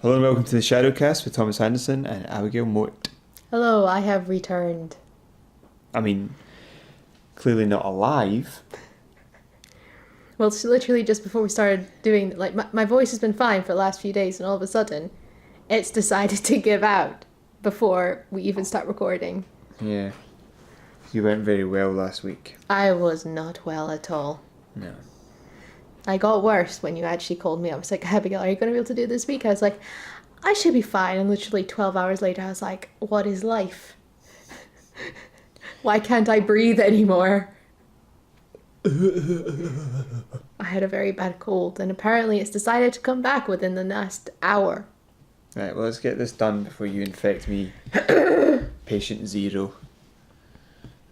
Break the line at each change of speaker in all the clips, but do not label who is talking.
Hello and welcome to the ShadowCast with Thomas Anderson and Abigail Mort.
Hello, I have returned.
I mean, clearly not alive.
Well, it's literally just before we started doing, my voice has been fine for the last few days, and all of a sudden, it's decided to give out before we even start recording.
Yeah. You weren't very well last week.
I was not well at all.
No.
I got worse when you actually called me. I was like, Abigail, are you going to be able to do this week? I was like, I should be fine. And literally 12 hours later, I was like, what is life? Why can't I breathe anymore? I had a very bad cold, and apparently it's decided to come back within the last hour.
Right, well, let's get this done before you infect me. Patient Zero.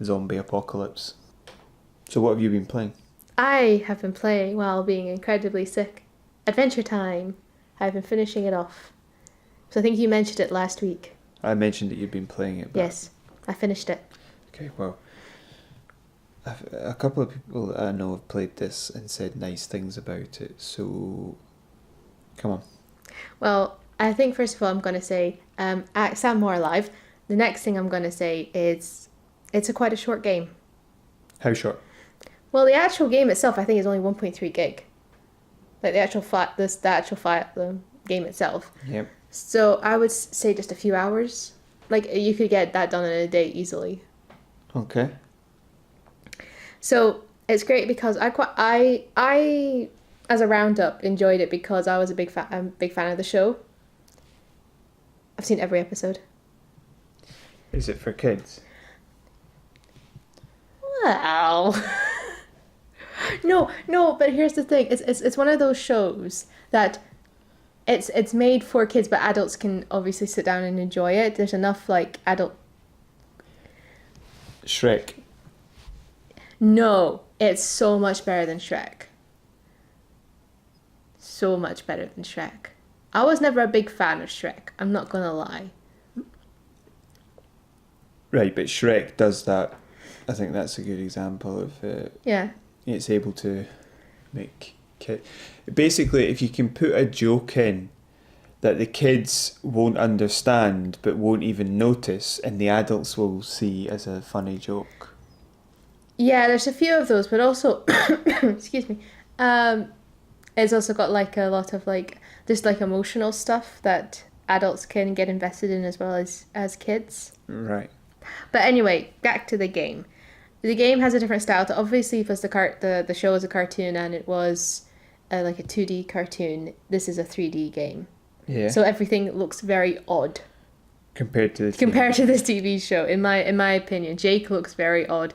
Zombie apocalypse. So what have you been playing?
I have been playing while being incredibly sick. Adventure Time. I've been finishing it off. So I think you mentioned it last week.
I mentioned that you'd been playing it. But...
Yes, I finished it.
Okay, well, a couple of people that I know have played this and said nice things about it, so come on.
Well, I think first of all I'm going to say, sound more alive. The next thing I'm going to say is it's quite a short game.
How short?
Well, the actual game itself I think is only 1.3 gig. Like the actual the game itself.
Yep.
So I would say just a few hours. Like you could get that done in a day easily.
Okay.
So it's great because I as a roundup enjoyed it because I was a big fan of the show. I've seen every episode.
Is it for kids?
Well, no, but here's the thing. It's one of those shows that it's made for kids, but adults can obviously sit down and enjoy it. There's enough like adult.
Shrek.
No, it's so much better than Shrek. So much better than Shrek. I was never a big fan of Shrek. I'm not gonna lie.
Right, but Shrek does that. I think that's a good example of
Yeah.
it's able to make kid. Basically, if you can put a joke in that the kids won't understand but won't even notice, and the adults will see as a funny joke.
Yeah, there's a few of those, but also, excuse me, it's also got like a lot of like just like emotional stuff that adults can get invested in as well as kids.
Right.
But anyway, back to the game. The game has a different style. Obviously, because the show is a cartoon and it was like a 2D cartoon, this is a 3D game.
Yeah.
So everything looks very odd
Compared to the
this TV show. In my opinion, Jake looks very odd,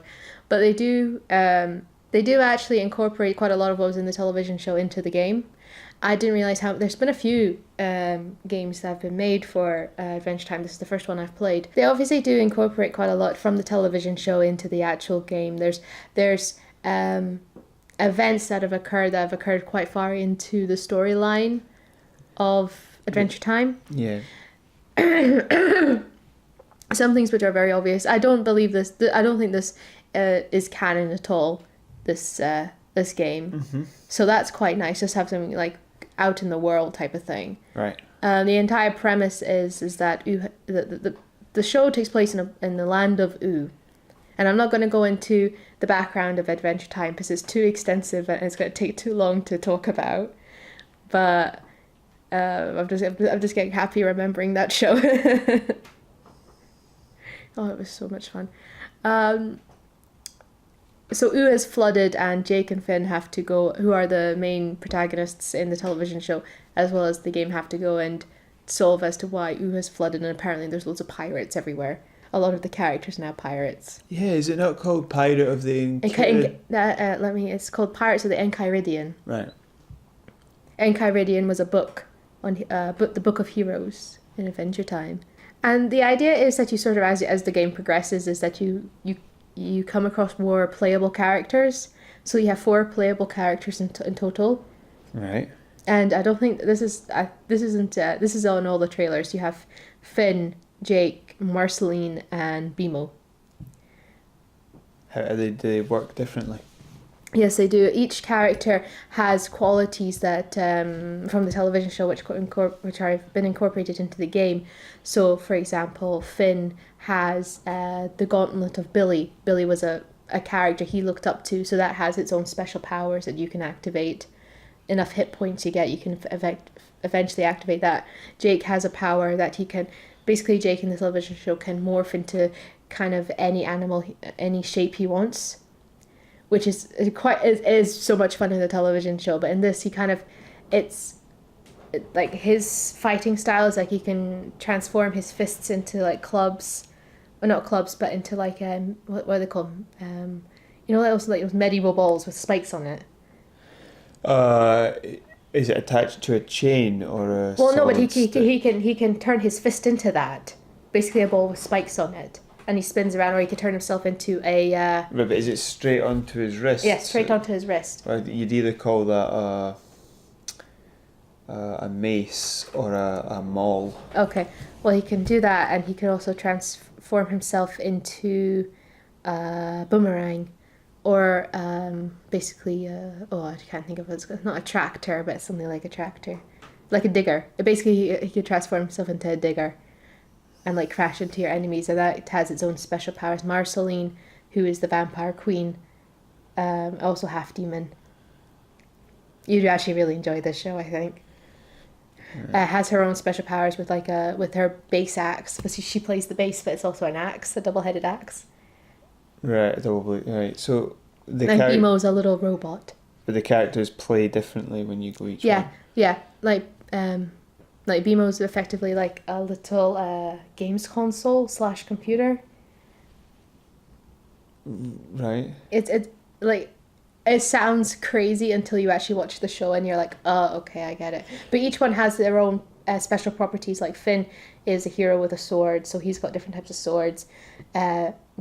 but they do actually incorporate quite a lot of what was in the television show into the game. I didn't realize how there's been a few games that have been made for Adventure Time. This is the first one I've played. They obviously do incorporate quite a lot from the television show into the actual game. There's events that have occurred quite far into the storyline of Adventure Time.
Yeah.
Some things which are very obvious. I don't believe this. I don't think this is canon at all. This game.
Mm-hmm.
So that's quite nice. Just have something like out in the world type of thing.
Right.
The entire premise is that the show takes place in the land of Oo, and I'm not going to go into the background of Adventure Time because it's too extensive and it's going to take too long to talk about. But I'm just getting happy remembering that show. Oh, it was so much fun. So Oo is flooded and Jake and Finn have to go, who are the main protagonists in the television show, as well as the game, have to go and solve as to why Oo has flooded, and apparently there's loads of pirates everywhere. A lot of the characters are now pirates.
Yeah, is it not called Pirate of the
It's called Pirates of the Enchiridion.
Right.
Enchiridion was a book on the Book of Heroes in Adventure Time. And the idea is that you sort of, as the game progresses, is that you come across more playable characters. So you have 4 playable characters in total.
Right.
And I don't think this is on all the trailers. You have Finn, Jake, Marceline, and Bimo.
How do they work differently?
Yes, they do. Each character has qualities that from the television show, which have been incorporated into the game. So, for example, Finn has the Gauntlet of Billy. Billy was a character he looked up to, so that has its own special powers that you can activate. Enough hit points you get, you can eventually activate that. Jake has a power that he can. Basically, Jake in the television show can morph into kind of any animal, any shape he wants, which is so much fun in the television show. But in this, he kind of, like his fighting style is like he can transform his fists into like clubs, or not clubs, but into like what are they called? You know, like those medieval balls with spikes on it.
Is it attached to a chain or a?
Well, no, but he
stick?
he can turn his fist into that, basically a ball with spikes on it, and he spins around, or he can turn himself into a.
Right, but is it straight onto his wrist?
Yeah, straight onto his wrist.
Or you'd either call that a mace or a maul.
Okay, well he can do that, and he can also transform himself into a boomerang, or basically, I can't think of it. It's not a tractor, but it's something like a tractor, like a digger. Basically, he could transform himself into a digger, and like crash into your enemies, and that has its own special powers. Marceline, who is the vampire queen, also half demon. You'd actually really enjoy this show, I think. Has her own special powers with with her bass axe, because she plays the bass, but it's also an axe, a double-headed axe.
Right, right. So
And Bemo's a little robot.
but the characters play differently when you go each
Yeah,
one.
yeah. Like Bemo's effectively like a little games console / computer.
Right.
It's like it sounds crazy until you actually watch the show and you're like, oh, okay, I get it. But each one has their own special properties. Like Finn is a hero with a sword, so he's got different types of swords.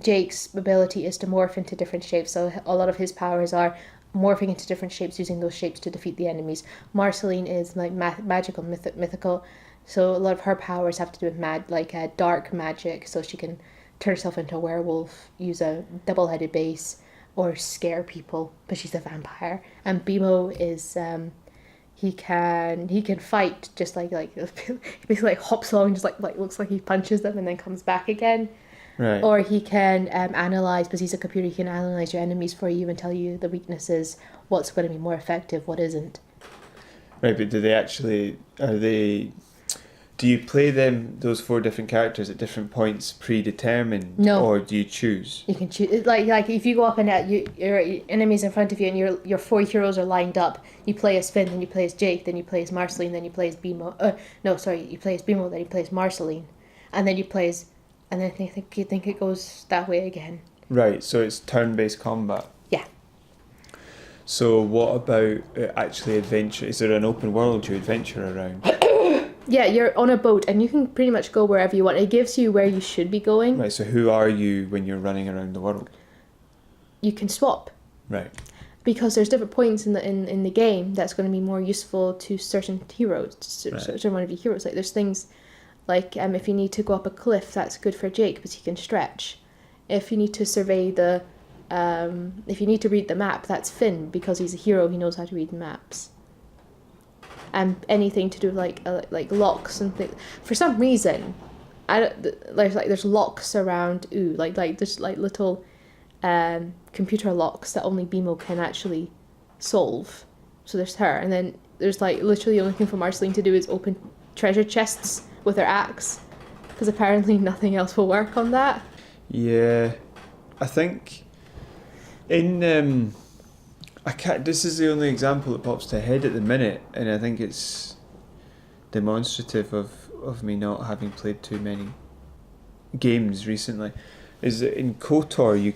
Jake's ability is to morph into different shapes, so a lot of his powers are morphing into different shapes, using those shapes to defeat the enemies. Marceline is like magical, mythical, so a lot of her powers have to do with dark magic, so she can turn herself into a werewolf, use a double-headed bass, or scare people, but she's a vampire. And Bemo is he can fight just like he basically like hops along, just like looks like he punches them and then comes back again.
Right.
Or he can analyze, because he's a computer, he can analyze your enemies for you and tell you the weaknesses, what's going to be more effective, what isn't.
Right, but do you play those 4 different characters at different points predetermined?
No.
Or do you choose?
You can choose, like if you go up and your enemies in front of you and your 4 heroes are lined up, you play as Finn, then you play as Jake, then you play as Marceline, then you play as Bemo. You play as Bemo, then you play as Marceline, and then you play as, and then I think it goes that way again.
Right, so it's turn-based combat.
Yeah.
So what about actually adventure? Is there an open world you adventure around?
Yeah, you're on a boat and you can pretty much go wherever you want. It gives you where you should be going.
Right, so who are you when you're running around the world?
You can swap.
Right.
Because there's different points in the game that's going to be more useful to certain heroes, certain one of your heroes. Like there's things like if you need to go up a cliff, that's good for Jake because he can stretch. If you need to survey if you need to read the map, that's Finn because he's a hero. He knows how to read maps. And anything to do with like locks and things. For some reason, there's locks around. There's like little computer locks that only Bemo can actually solve. So there's her, and then there's like literally the only thing for Marceline to do is open treasure chests with her axe, because apparently nothing else will work on that.
Yeah, I think in this is the only example that pops to head at the minute, and I think it's demonstrative of me not having played too many games recently. Is that in KOTOR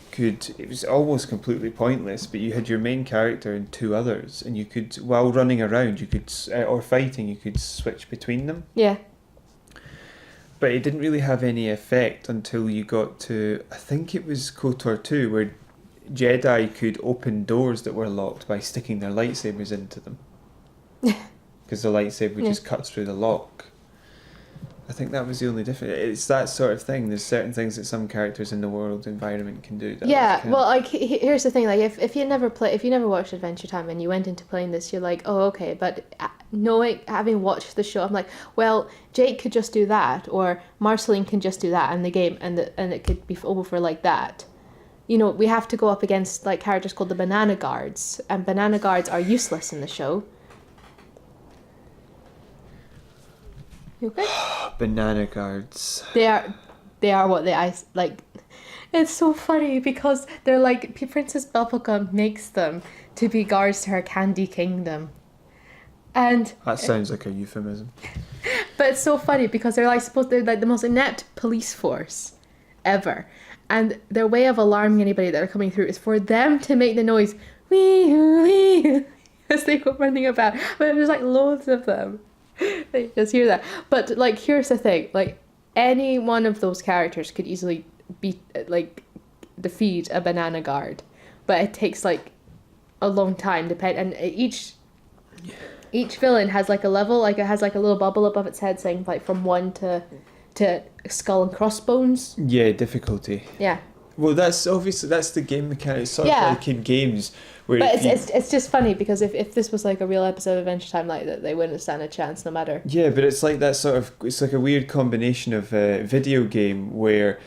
it was almost completely pointless, but you had your main character and 2 others, and you could, while running around, or fighting, you could switch between them.
Yeah.
But it didn't really have any effect until you got to, I think it was KOTOR 2, where Jedi could open doors that were locked by sticking their lightsabers into them. Because the lightsaber just cuts through the lock. I think that was the only difference. It's that sort of thing. There's certain things that some characters in the world environment can do. That
Yeah,
others can't.
well, like here's the thing: like if you never watched Adventure Time and you went into playing this, you're like, oh, okay. But knowing, having watched the show, I'm like, well, Jake could just do that, or Marceline can just do that, and the game, and it could be over like that. You know, we have to go up against like characters called the Banana Guards, and Banana Guards are useless in the show. You okay?
Banana guards.
They are what like. It's so funny because they're like Princess Bubblegum makes them to be guards to her candy kingdom, and
That sounds like a euphemism.
but it's so funny because they're like the most inept police force ever, and their way of alarming anybody that are coming through is for them to make the noise wee wee as they go running about. But there's like loads of them. They just hear that. But like, here's the thing: like, any one of those characters could easily defeat a banana guard, but it takes like a long time. And each villain has like a level. Like, it has like a little bubble above its head saying like from 1 to skull and crossbones.
Yeah, difficulty.
Yeah.
Well, that's obviously that's the game mechanic. It's sort of like in games where.
But it's just funny because if this was like a real episode of Adventure Time like that, they wouldn't stand a chance no matter.
Yeah, but it's like that sort of. It's like a weird combination of a video game where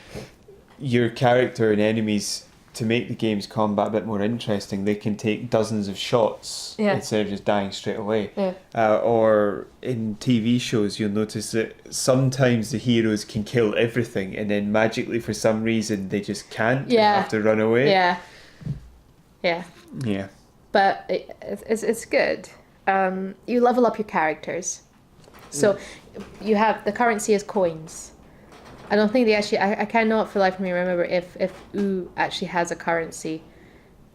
your character and enemies, to make the game's combat a bit more interesting, they can take dozens of shots instead of just dying straight away.
Yeah.
Or in TV shows, you'll notice that sometimes the heroes can kill everything, and then magically, for some reason, they just can't.
Yeah.
And have to run away.
Yeah. Yeah.
Yeah.
But it's good. You level up your characters. So you have the currency is coins. I don't think they actually. I cannot for the life of me remember if Ooh actually has a currency.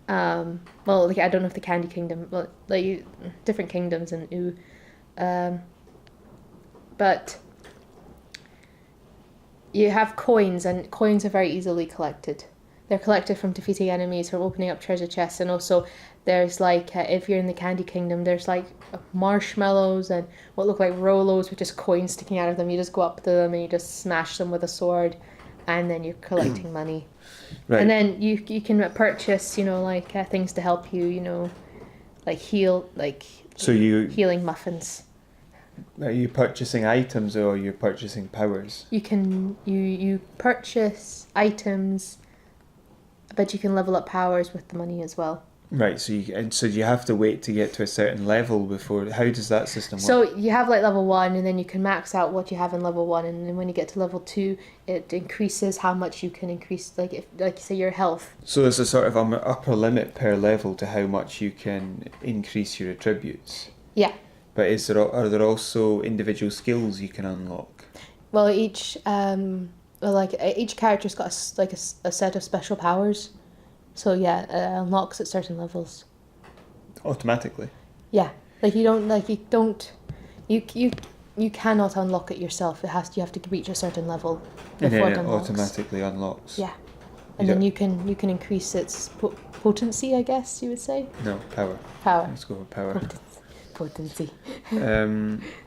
Well, like, I don't know if the Candy Kingdom, well, like different kingdoms in Ooh, but you have coins, and coins are very easily collected. They're collected from defeating enemies, from opening up treasure chests, and also there's like if you're in the Candy Kingdom, there's like marshmallows and what look like Rolos with just coins sticking out of them. You just go up to them and you just smash them with a sword, and then you're collecting money.
Right.
And then you can purchase, like things to help you, like healing muffins.
Are you purchasing items or you're purchasing powers?
You can you purchase items, but you can level up powers with the money as well.
Right, so you have to wait to get to a certain level before. How does that system work?
So you have like level 1, and then you can max out what you have in level 1, and then when you get to level 2, it increases how much you can increase. Like say your health.
So there's a sort of upper limit per level to how much you can increase your attributes.
Yeah.
But are there also individual skills you can unlock?
Well, each character's got a set of special powers. So yeah, it unlocks at certain levels.
Automatically.
Yeah, you cannot unlock it yourself. You have to reach a certain level
And
before
then
it
it
unlocks.
automatically unlocks.
Yeah, and then you can increase its potency, I guess you would say.
No, power.
Power.
Let's go with power.
Potency.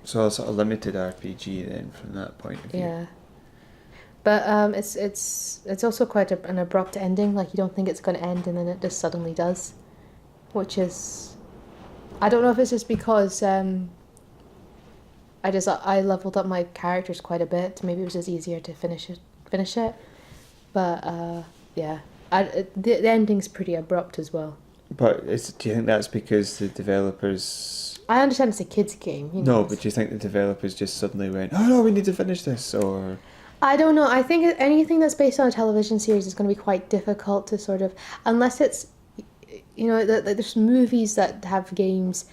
So a sort of limited RPG then from that point of view.
Yeah. But it's also quite an abrupt ending. Like, you don't think it's going to end, and then it just suddenly does, which is, I don't know if it's just because I leveled up my characters quite a bit. Maybe it was just easier to finish it. But yeah, the ending's pretty abrupt as well.
But do you think that's because the developers?
I understand it's a kids' game.
No, but do you think the developers just suddenly went, "Oh no, we need to finish this," or?
I don't know. I think anything that's based on a television series is going to be quite difficult to sort of, unless it's, there's movies that have games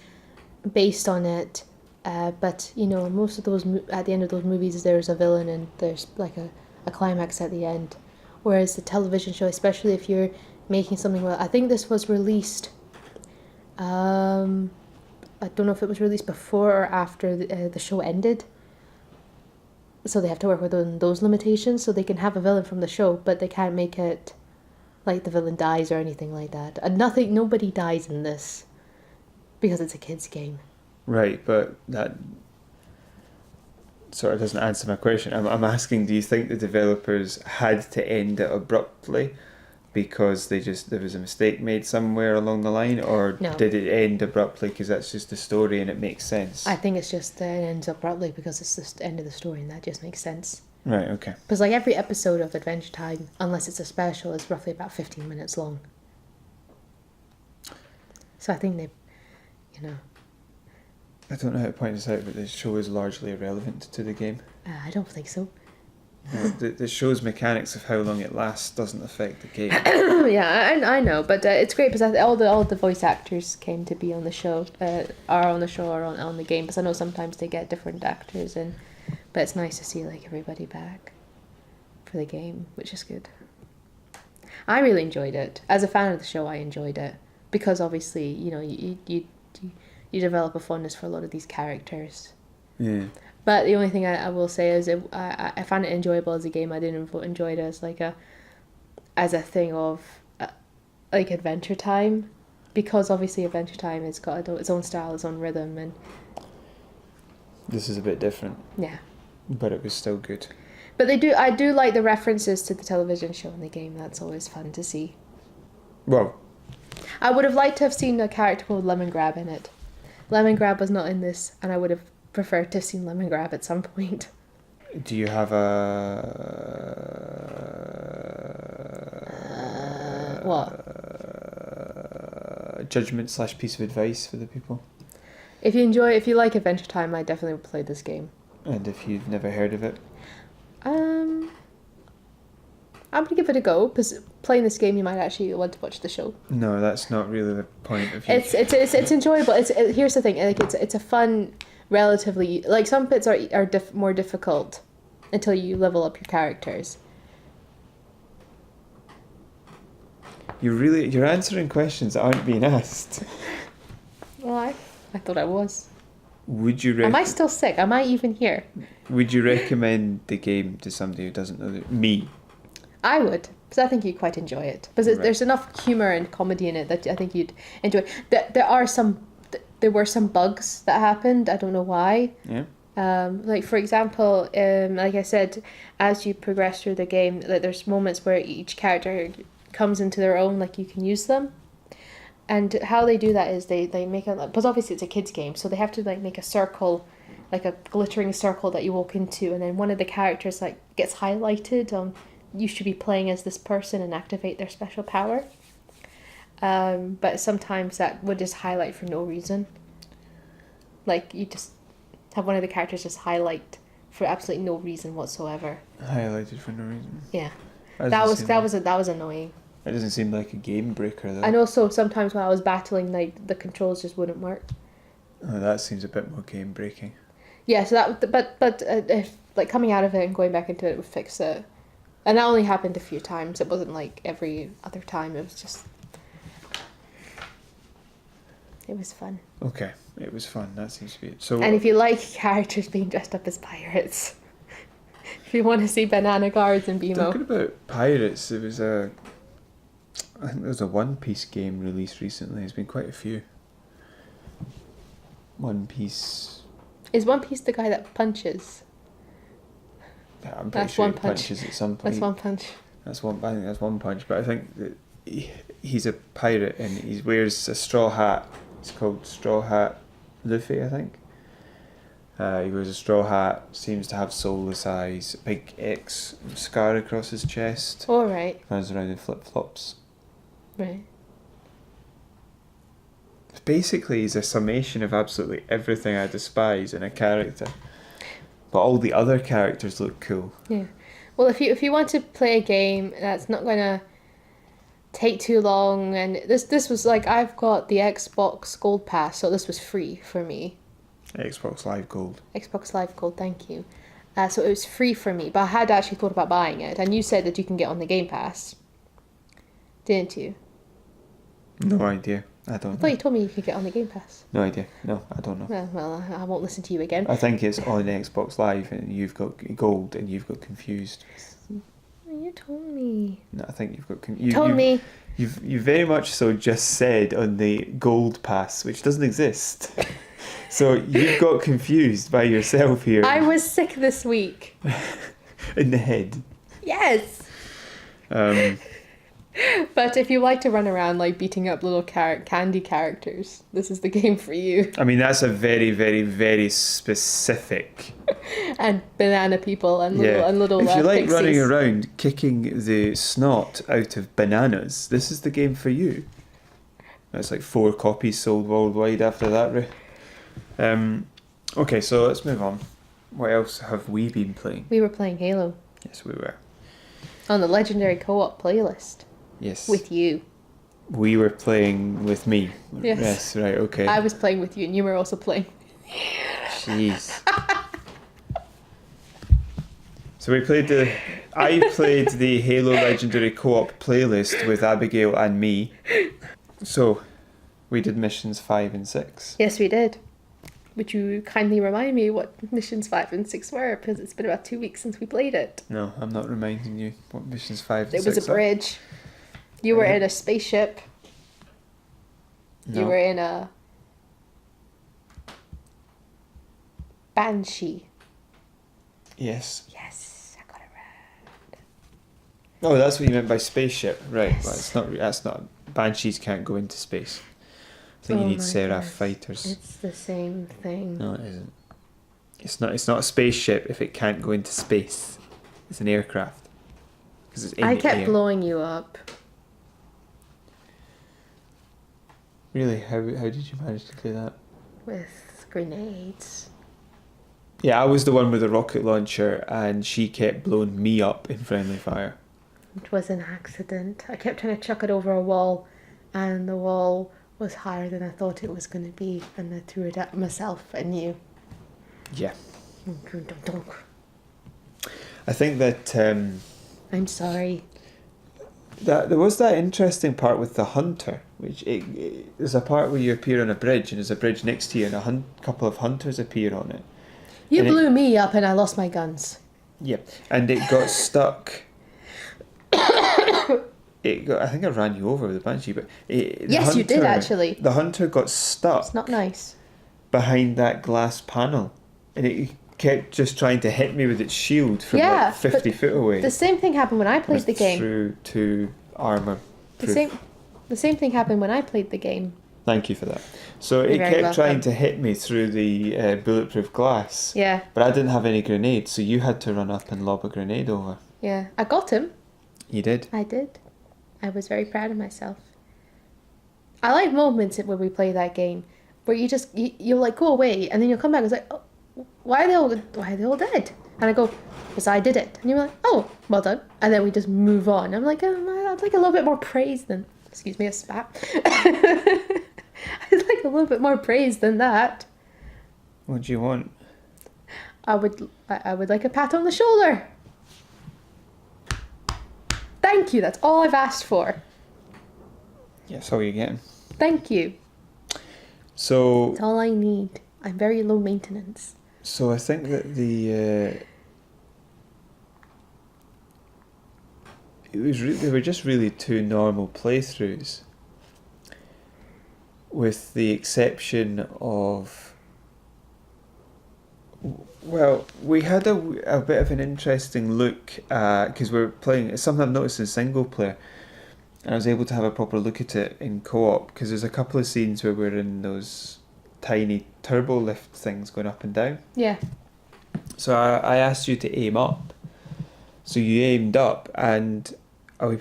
based on it, but most of those at the end of those movies there's a villain and there's like a climax at the end, whereas the television show, especially if you're making something, well, I think this was released. I don't know if it was released before or after the show ended. So they have to work within those limitations, so they can have a villain from the show, but they can't make it like the villain dies or anything like that. And nobody dies in this because it's a kids' game.
Right, but that. sort of doesn't answer my question. I'm asking, do you think the developers had to end it abruptly because there was a mistake made somewhere along the line, or
No.
did it end abruptly because that's just the story and it makes sense?
I think it's just that it ends abruptly because it's the end of the story, and that just makes sense.
Right, okay.
Because like every episode of Adventure Time, unless it's a special, is roughly about 15 minutes long. So I think they,
I don't know how to point this out, but the show is largely irrelevant to the game.
I don't think so.
The show's mechanics of how long it lasts doesn't affect the game.
Yeah, I know, but it's great because all the voice actors came to be on the show, are on the show or on the game. Because I know sometimes they get different actors in, but it's nice to see like everybody back for the game, which is good. I really enjoyed it. As a fan of the show, I enjoyed it because obviously you develop a fondness for a lot of these characters.
Yeah.
But the only thing I will say is I found it enjoyable as a game. I didn't enjoy it as as a thing of like Adventure Time, because obviously Adventure Time has got its own style, its own rhythm, and
This is a bit different,
yeah.
but it was still good.
But I do like the references to the television show in the game. That's always fun to see.
Well,
I would have liked to have seen a character called Lemongrab in it. Lemongrab was not in this, and I would have preferred to have seen Lemongrab at some point.
do you have
What?
Judgment / piece of advice for the people?
If you like Adventure Time, I definitely would play this game.
And if you've never heard of it?
I'm gonna give it a go because playing this game, you might actually want to watch the show.
No, that's not really the point of you.
It's enjoyable. Here's the thing. Like it's a fun, relatively, like some bits are more difficult until you level up your characters.
You're answering questions that aren't being asked.
Well, I thought I was.
Would you
Am I still sick? Am I even here?
Would you recommend the game to somebody who doesn't know me?
I would, because I think you'd quite enjoy it. Because
Right.
there's enough humour and comedy in it that I think you'd enjoy. There were some bugs that happened. I don't know why.
Yeah.
Like for example, like I said, as you progress through the game, like there's moments where each character comes into their own, like you can use them. And how they do that is they make because obviously it's a kids game, so they have to like make a circle, like a glittering circle that you walk into, and then one of the characters like gets highlighted on. You should be playing as this person and activate their special power. But sometimes that would just highlight for no reason. Like you just have one of the characters just highlight for absolutely no reason whatsoever.
Highlighted for no reason.
Yeah,
That
that was
doesn't
that was annoying.
It doesn't seem like a game breaker though.
And also sometimes when I was battling, like the controls just wouldn't work.
Oh, that seems a bit more game breaking.
Yeah, so that but if like coming out of it and going back into it would fix it. And that only happened a few times. It wasn't like every other time. It was just... It was fun.
Okay, it was fun. That seems to be it. So,
And if you like characters being dressed up as pirates, if you want to see banana guards and BMO.
talking about pirates, I think there was a One Piece game released recently. There's been quite a few. One Piece.
Is One Piece the guy that punches?
Yeah, I'm pretty
That's
sure
One
he
Punch.
punches at some point.
That's One Punch.
I think that's One Punch. But I think that he's a pirate and he wears a straw hat. It's called Straw Hat Luffy, I think. He wears a straw hat, seems to have soulless eyes, a big X scar across his chest,
All right.
runs around in flip-flops.
Right.
Basically, he's a summation of absolutely everything I despise in a character. But all the other characters look cool.
Yeah. Well, if you want to play a game that's not going to take too long, and this was like, I've got the Xbox Gold Pass, so this was free for me.
Xbox Live Gold.
Xbox Live Gold, thank you. So it was free for me, but I had actually thought about buying it, and you said that you can get on the Game Pass, didn't you?
No idea. I don't
I
know.
thought you told me you could get on the Game Pass.
No idea. No, I don't know.
Well, I won't listen to you again.
I think it's on Xbox Live and you've got Gold and you've got confused.
You told me.
No, I think you've got... You very much so just said on the Gold Pass, which doesn't exist. So you've got confused by yourself here.
I was sick this week.
In the head.
Yes. But if you like to run around like beating up little candy characters, this is the game for you.
I mean, that's a very, very, very specific.
And banana people and little
If you like
pixies.
running around kicking the snot out of bananas, this is the game for you. That's like 4 copies sold worldwide after that. Okay, so let's move on. What else have we been playing?
We were playing Halo.
Yes, we were.
On the Legendary Co-op playlist.
Yes.
With you.
We were playing with me.
Yes.
Right, okay.
I was playing with you and you were also playing.
Jeez. So I played the Halo Legendary Co-op playlist with Abigail and me. So, we did missions 5 and 6.
Yes, we did. Would you kindly remind me what missions 5 and 6 were? Because it's been about 2 weeks since we played it.
No, I'm not reminding you what missions 5 and 6
There was a bridge. You were in a spaceship.
No.
You were in a Banshee.
Yes.
Yes, I got it right.
Oh, that's what you meant by spaceship. Right,
Yes.
well, that's not... Banshees can't go into space. I think you need
my
Seraph
goodness.
fighters.
It's the same thing.
No, it isn't. It's not a spaceship if it can't go into space. It's an aircraft. Because it's in
I
the
kept
air.
blowing you up.
Really? How did you manage to do that?
With grenades.
Yeah, I was the one with the rocket launcher, and she kept blowing me up in friendly fire.
It was an accident. I kept trying to chuck it over a wall, and the wall was higher than I thought it was going to be, and I threw it at myself and you.
Yeah.
Dunk.
I think that
I'm sorry.
that there was that interesting part with the hunter, which there's a part where you appear on a bridge, and there's a bridge next to you, and a couple of hunters appear on it.
You
And
blew me up and I lost my guns.
Yeah, and it got stuck. I think I ran you over with the Banshee, but
Yes, you did, actually.
The hunter got stuck
It's not nice.
behind that glass panel, and it kept just trying to hit me with its shield from
Yeah,
like 50
but
foot away.
The same thing happened when I played the game.
Through to armor.
The same thing happened when I played the game.
Thank you for that. So
You're
it
very
kept
welcome.
trying to hit me through the bulletproof glass.
Yeah,
But I didn't have any grenades, so you had to run up and lob a grenade over.
yeah. I got him.
You did?
I did. I was very proud of myself. I like moments when we play that game where you'll like go away and then you'll come back and it's like, oh, why are they all dead? And I go, because I did it. And you're like, oh, well done. And then we just move on. I'm like, I'd like a little bit more praise than, excuse me, a spat. I'd like a little bit more praise than that.
What do you want?
I would like a pat on the shoulder. Thank you. That's all I've asked for.
Yeah, that's all you're getting.
Thank you.
So
That's all I need. I'm very low maintenance.
So I think that they were just really 2 normal playthroughs, with the exception of, well, we had a bit of an interesting look because we're playing. It's something I've noticed in single player, and I was able to have a proper look at it in co-op because there's a couple of scenes where we're in those tiny turbo lift things going up and down.
Yeah.
So I asked you to aim up. So you aimed up, and we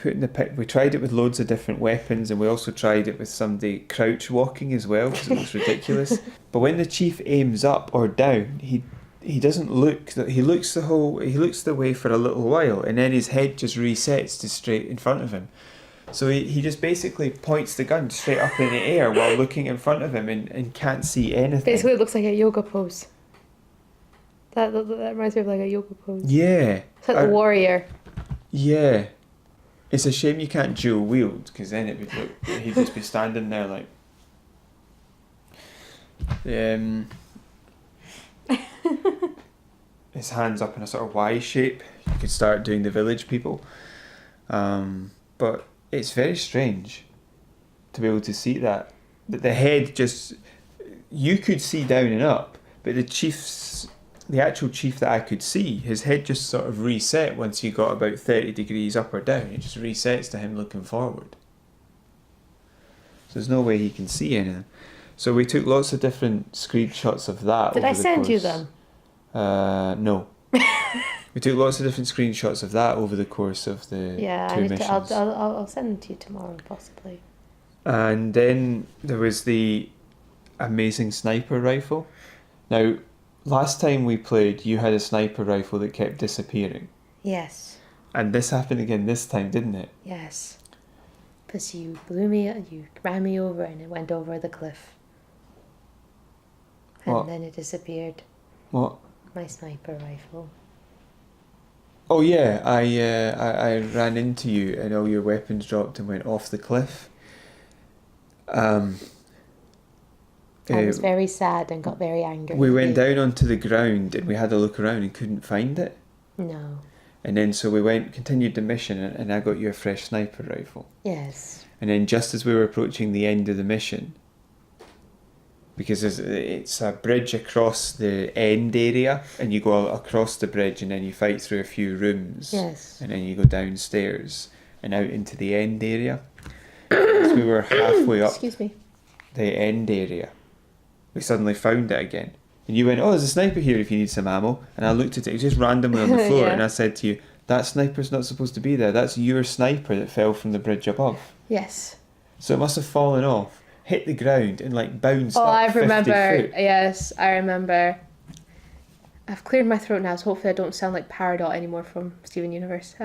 tried it with loads of different weapons, and we also tried it with somebody crouch walking as well because it looks ridiculous. But when the chief aims up or down, he doesn't look. He looks the way for a little while, and then his head just resets to straight in front of him. So he just basically points the gun straight up in the air while looking in front of him and can't see anything.
Basically, it looks like a yoga pose. That reminds me of like a yoga pose.
Yeah.
It's like the warrior.
Yeah. It's a shame you can't dual wield, because then it would look, he'd just be standing there like. His hands up in a sort of Y shape. You could start doing the village people. But it's very strange to be able to see that. That the head just you could see down and up, but the actual chief that I could see, his head just sort of reset once you got about 30 degrees up or down. It just resets to him looking forward. So there's no way he can see anything. So we took lots of different screenshots of that.
Did I send you them?
No. We took lots of different screenshots of that over the course of the two missions.
I'll send them to you tomorrow, possibly.
And then there was the amazing sniper rifle. Now, last time we played, you had a sniper rifle that kept disappearing.
Yes.
And this happened again this time, didn't it?
Yes. Because you you ran me over and it went over the cliff. And then it disappeared.
What?
My sniper rifle.
Oh yeah, I ran into you and all your weapons dropped and went off the cliff.
I was very sad and got very angry.
We went down onto the ground and we had a look around and couldn't find it.
No.
And then so we continued the mission and I got you a fresh sniper rifle.
Yes.
And then just as we were approaching the end of the mission, because it's a bridge across the end area and you go across the bridge and then you fight through a few rooms.
Yes.
And then you go downstairs and out into the end area. As we were halfway up the end area, we suddenly found it again. And you went, oh, there's a sniper here if you need some ammo. And I looked at it, it was just randomly on the floor.
Yeah.
And I said to you, that sniper's not supposed to be there. That's your sniper that fell from the bridge above.
Yes.
So it must have fallen off, hit the ground and like bounced up
I
50
remember.
foot.
Yes, I remember. I've cleared my throat now, so hopefully I don't sound like Peridot anymore from Steven Universe.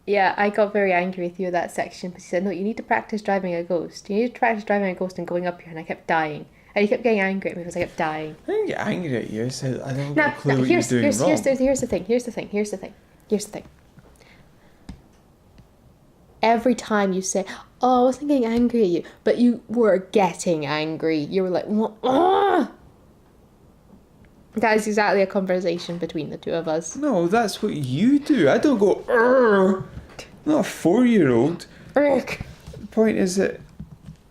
Yeah, I got very angry with you at that section because he said, no, you need to practice driving a ghost. You need to practice driving a ghost and going up here. And I kept dying. And he kept getting angry at me because I kept dying.
I didn't get angry at you. I said, I don't have a clue what you're doing wrong.
Here's the thing. Every time you say, oh, I wasn't getting angry at you, but you were getting angry. You were like, ah! That is exactly a conversation between the two of us.
No, that's what you do. I don't go, I'm not a 4-year-old. The point is that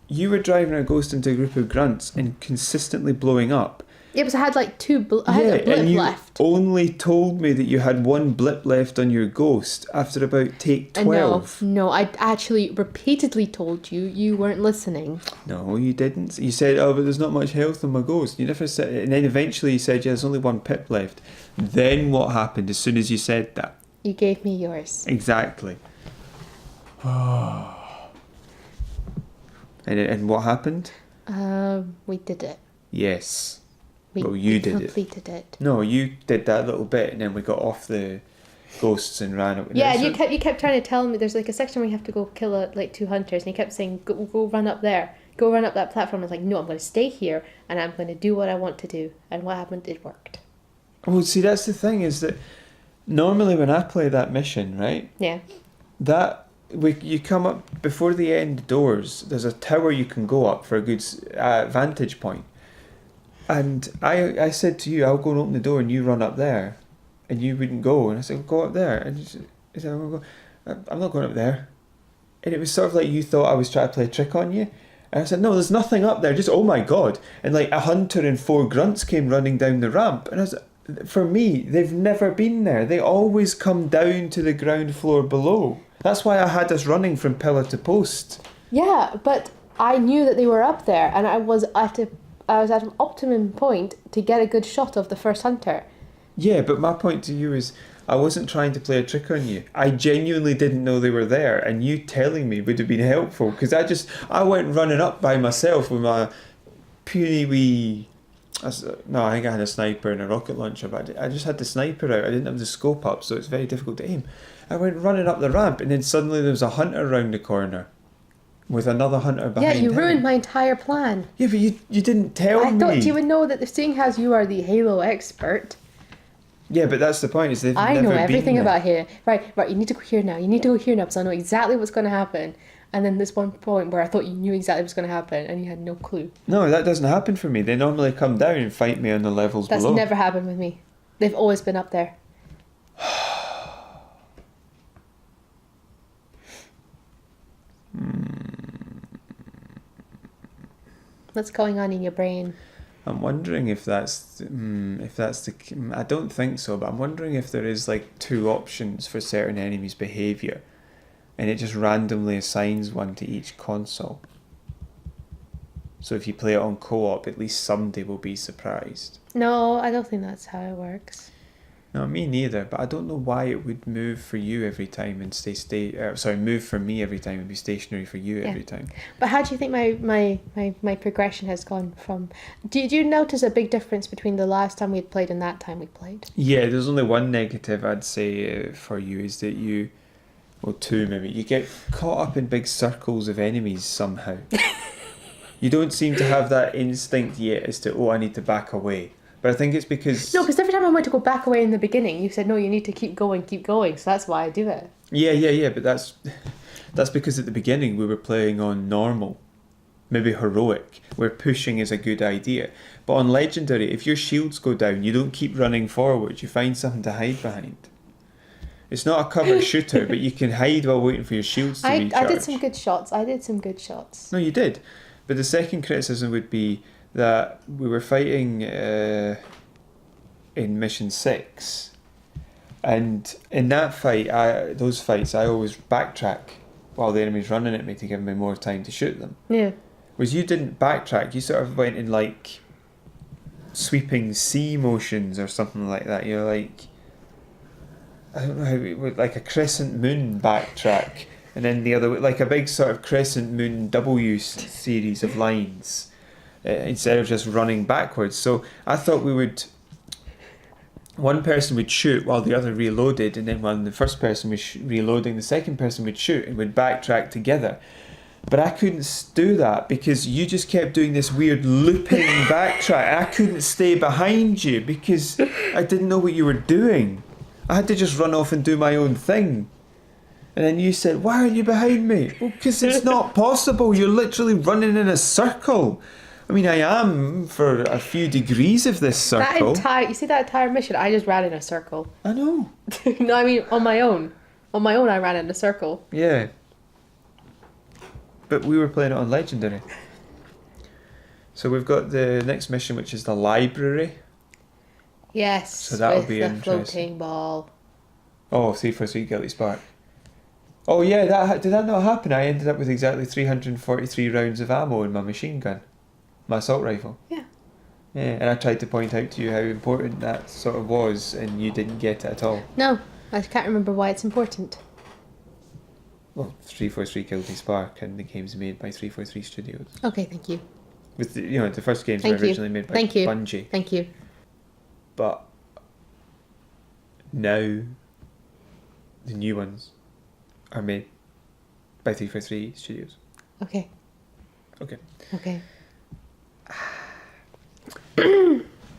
you were driving a ghost into a group of grunts and consistently blowing up.
Yeah, because I had like I had a blip
and you
left.
only told me that you had one blip left on your ghost after about take 12.
No, I actually repeatedly told you. You weren't listening.
No, you didn't. You said, oh, but there's not much health on my ghost. You never said, and then eventually you said, yeah, there's only one pip left. Then what happened as soon as you said that?
You gave me yours.
Exactly. And what happened?
We did it.
Yes.
We completed it.
No, you did that little bit, and then we got off the ghosts and ran up.
Yeah, you kept trying to tell me there's like a section where you have to go kill like 2 hunters, and you kept saying go run up there, go run up that platform. I was like, no, I'm going to stay here, and I'm going to do what I want to do. And what happened? It worked.
Well, see, that's the thing is that normally when I play that mission, right?
Yeah.
You come up before the end doors. There's a tower you can go up for a good vantage point. And I said to you, I'll go and open the door and you run up there. And you wouldn't go. And I said, go up there. And you said, I'm not going up there. And it was sort of like you thought I was trying to play a trick on you. And I said, no, there's nothing up there. Just, oh my God. And like a hunter and 4 grunts came running down the ramp. And I was, for me, they've never been there. They always come down to the ground floor below. That's why I had us running from pillar to post.
Yeah, but I knew that they were up there. And I was at an optimum point to get a good shot of the first hunter.
Yeah, but my point to you is I wasn't trying to play a trick on you. I genuinely didn't know they were there, and you telling me would have been helpful, because I went running up by myself with my puny wee... No, I think I had a sniper and a rocket launcher, but I just had the sniper out. I didn't have the scope up, so it's very difficult to aim. I went running up the ramp, and then suddenly there was a hunter around the corner. With another hunter behind him.
Yeah, you ruined my entire plan.
Yeah, but you didn't tell me.
I thought you would know that seeing as you are the Halo expert.
Yeah, but that's the point, is they've never been there.
I know everything about here. Right, you need to go here now. You need to go here now, because I know exactly what's going to happen. And then there's one point where I thought you knew exactly what's going to happen, and you had no clue.
No, that doesn't happen for me. They normally come down and fight me on the levels below.
That's never happened with me. They've always been up there. What's going on in your brain?
I'm wondering if that's I don't think so, but I'm wondering if there is like 2 options for certain enemies' behaviour, and it just randomly assigns one to each console. So if you play it on co-op, at least somebody will be surprised.
No, I don't think that's how it works.
No, me neither, but I don't know why it would move for you every time and move for me every time and be stationary for you every time.
But how do you think my progression has gone from... Do you notice a big difference between the last time we had played and that time we played?
Yeah, there's only one negative I'd say for you is that you... Well, 2 maybe. You get caught up in big circles of enemies somehow. You don't seem to have that instinct yet as to, I need to back away. But I think it's because...
No, because every time I went to go back away in the beginning, you said, no, you need to keep going. So that's why I do it.
Yeah, but that's because at the beginning we were playing on normal, maybe heroic, where pushing is a good idea. But on legendary, if your shields go down, you don't keep running forward, you find something to hide behind. It's not a cover shooter, but you can hide while waiting for your shields to recharge.
I did some good shots.
No, you did. But the second criticism would be that we were fighting in Mission 6, and in that fight, I always backtrack while the enemy's running at me to give me more time to shoot them.
Yeah.
Whereas you didn't backtrack, you sort of went in like sweeping C motions or something like that. You're like, I don't know how it would, like a crescent moon backtrack, and then the other way, like a big sort of crescent moon W series of lines. Instead of just running backwards. So I thought one person would shoot while the other reloaded, and then when the first person was reloading, the second person would shoot and would backtrack together. But I couldn't do that because you just kept doing this weird looping backtrack. I couldn't stay behind you because I didn't know what you were doing. I had to just run off and do my own thing. And then you said, why are you behind me? Well, because it's not possible. You're literally running in a circle. I mean, I am for a few degrees of this circle.
You see that entire mission? I just ran in a circle.
I know.
No, I mean on my own. On my own, I ran in a circle.
Yeah. But we were playing it on Legendary. So we've got the next mission, which is the library.
Yes.
So that'll be
the
interesting.
Floating ball.
Oh, 343 Guilty Spark. Oh yeah, did that not happen? I ended up with exactly 343 rounds of ammo in my machine gun. My assault rifle.
Yeah.
Yeah, and I tried to point out to you how important that sort of was, and you didn't get it at all.
No, I can't remember why it's important.
Well, 343 Guilty Spark, and the game's made by 343 Studios.
Okay, thank you.
With the first games were
Thank you.
originally made by
Thank you.
Bungie.
Thank you.
But now the new ones are made by 343 Studios.
Okay.
Okay.
Okay.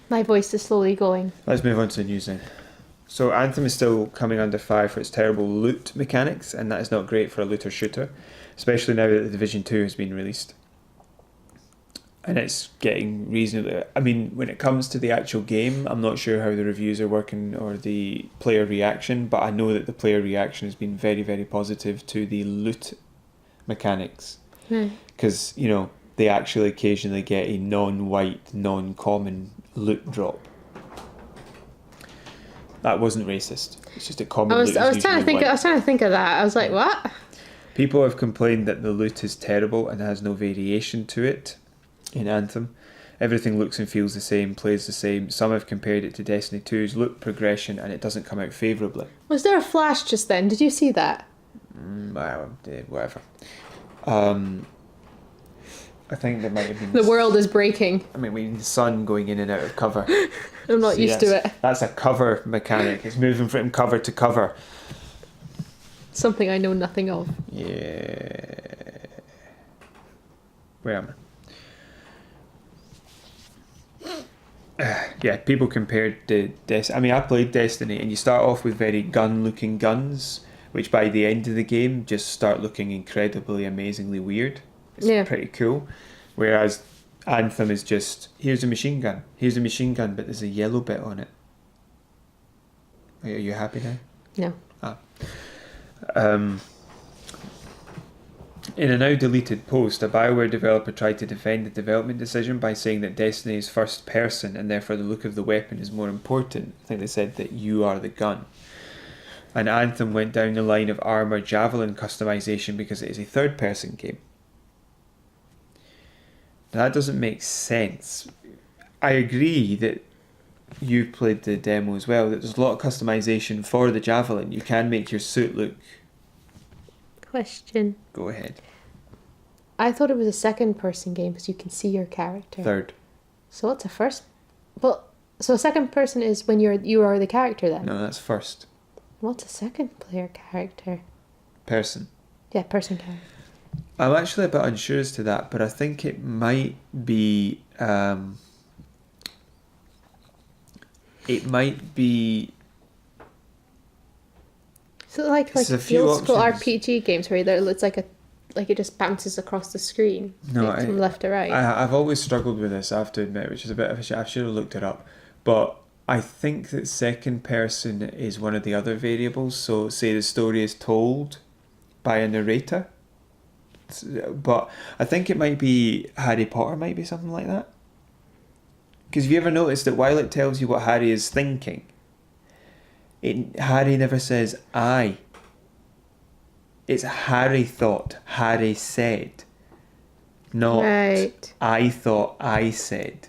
My voice is slowly going.
Let's move on to the news then. So Anthem is still coming under fire for its terrible loot mechanics, and that is not great for a looter shooter, especially now that the Division 2 has been released. And it's getting reasonably... I mean, when it comes to the actual game, I'm not sure how the reviews are working or the player reaction, but I know that the player reaction has been very, very positive to the loot mechanics. Because, they actually occasionally get a non-white, non-common loot drop. That wasn't racist. It's just a common loot.
I was trying to think of that. I was like, what?
People have complained that the loot is terrible and has no variation to it in Anthem. Everything looks and feels the same, plays the same. Some have compared it to Destiny 2's loot progression, and it doesn't come out favourably.
Was there a flash just then? Did you see that?
Well, whatever. I think there might have been...
The world is breaking.
I mean, the sun going in and out of cover.
I'm not used to it.
That's a cover mechanic. It's moving from cover to cover.
Something I know nothing of.
Yeah. Where am I? Yeah, people compared the I played Destiny, and you start off with very gun-looking guns, which by the end of the game just start looking incredibly, amazingly weird. It's pretty cool. Whereas Anthem is just, here's a machine gun, but there's a yellow bit on it. Are you happy now?
No.
In a now deleted post, a BioWare developer tried to defend the development decision by saying that Destiny is first person and therefore the look of the weapon is more important. I think they said that you are the gun. And Anthem went down the line of armor javelin customization because it is a third person game. That doesn't make sense. I agree that you've played the demo as well, that there's a lot of customization for the javelin. You can make your suit look...
Question.
Go ahead.
I thought it was a second person game because you can see your character.
Third.
So what's a first? Well, so second person is when you are the character then?
No, that's first.
What's a second player character?
Person.
Yeah, person character.
I'm actually a bit unsure as to that, but I think it might be... it might be...
So like
There's a
the
few
old school
options.
RPG games where it's like it just bounces across the screen,
No,
like, from left to right.
I've always struggled with this, I have to admit, which is a bit of a shame. I should have looked it up. But I think that second person is one of the other variables. So say the story is told by a narrator. But I think it might be Harry Potter, might be something like that. Because have you ever noticed that while it tells you what Harry is thinking, Harry never says I. It's Harry thought, Harry said. Not
Right.
I thought, I said.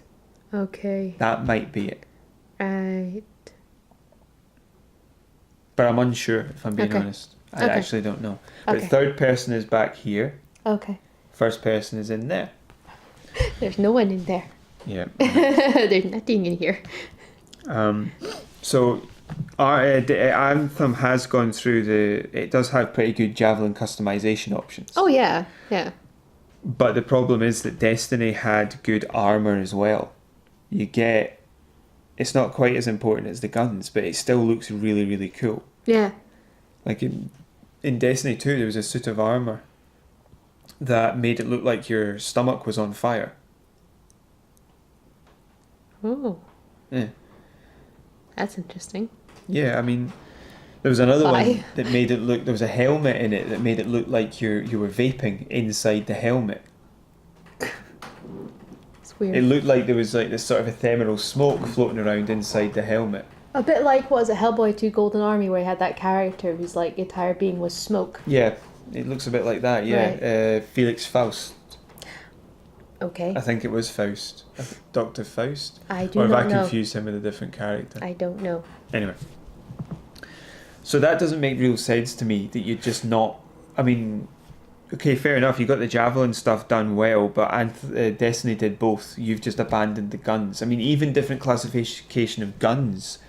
Okay.
That might be it.
Right.
But I'm unsure, if I'm being
Okay.
honest. I
Okay.
actually don't know. But
Okay.
third person is back here.
Okay.
First person is in there.
There's no one in there.
Yeah.
There's nothing in here.
So Anthem has gone through it does have pretty good javelin customization options.
Oh yeah, yeah.
But the problem is that Destiny had good armor as well. It's not quite as important as the guns, but it still looks really, really cool.
Yeah.
Like in Destiny 2, there was a suit of armor that made it look like your stomach was on fire.
Oh,
Yeah.
that's interesting.
Yeah, I mean, there was another
Why?
one that made it look... There was a helmet in it that made it look like you were vaping inside the helmet.
It's weird.
It looked like there was like this sort of ephemeral smoke floating around inside the helmet.
A bit like, what was it, Hellboy 2 Golden Army, where he had that character whose like entire being was smoke.
Yeah, it looks a bit like that, yeah.
Right.
Felix Faust.
Okay.
I think it was Faust. Dr. Faust?
I do
Or have
not
I
know.
confused him with a different character?
I don't know.
Anyway. So that doesn't make real sense to me, that you're just not... I mean, okay, fair enough, you got the javelin stuff done well, but Destiny did both. You've just abandoned the guns. I mean, even different classification of guns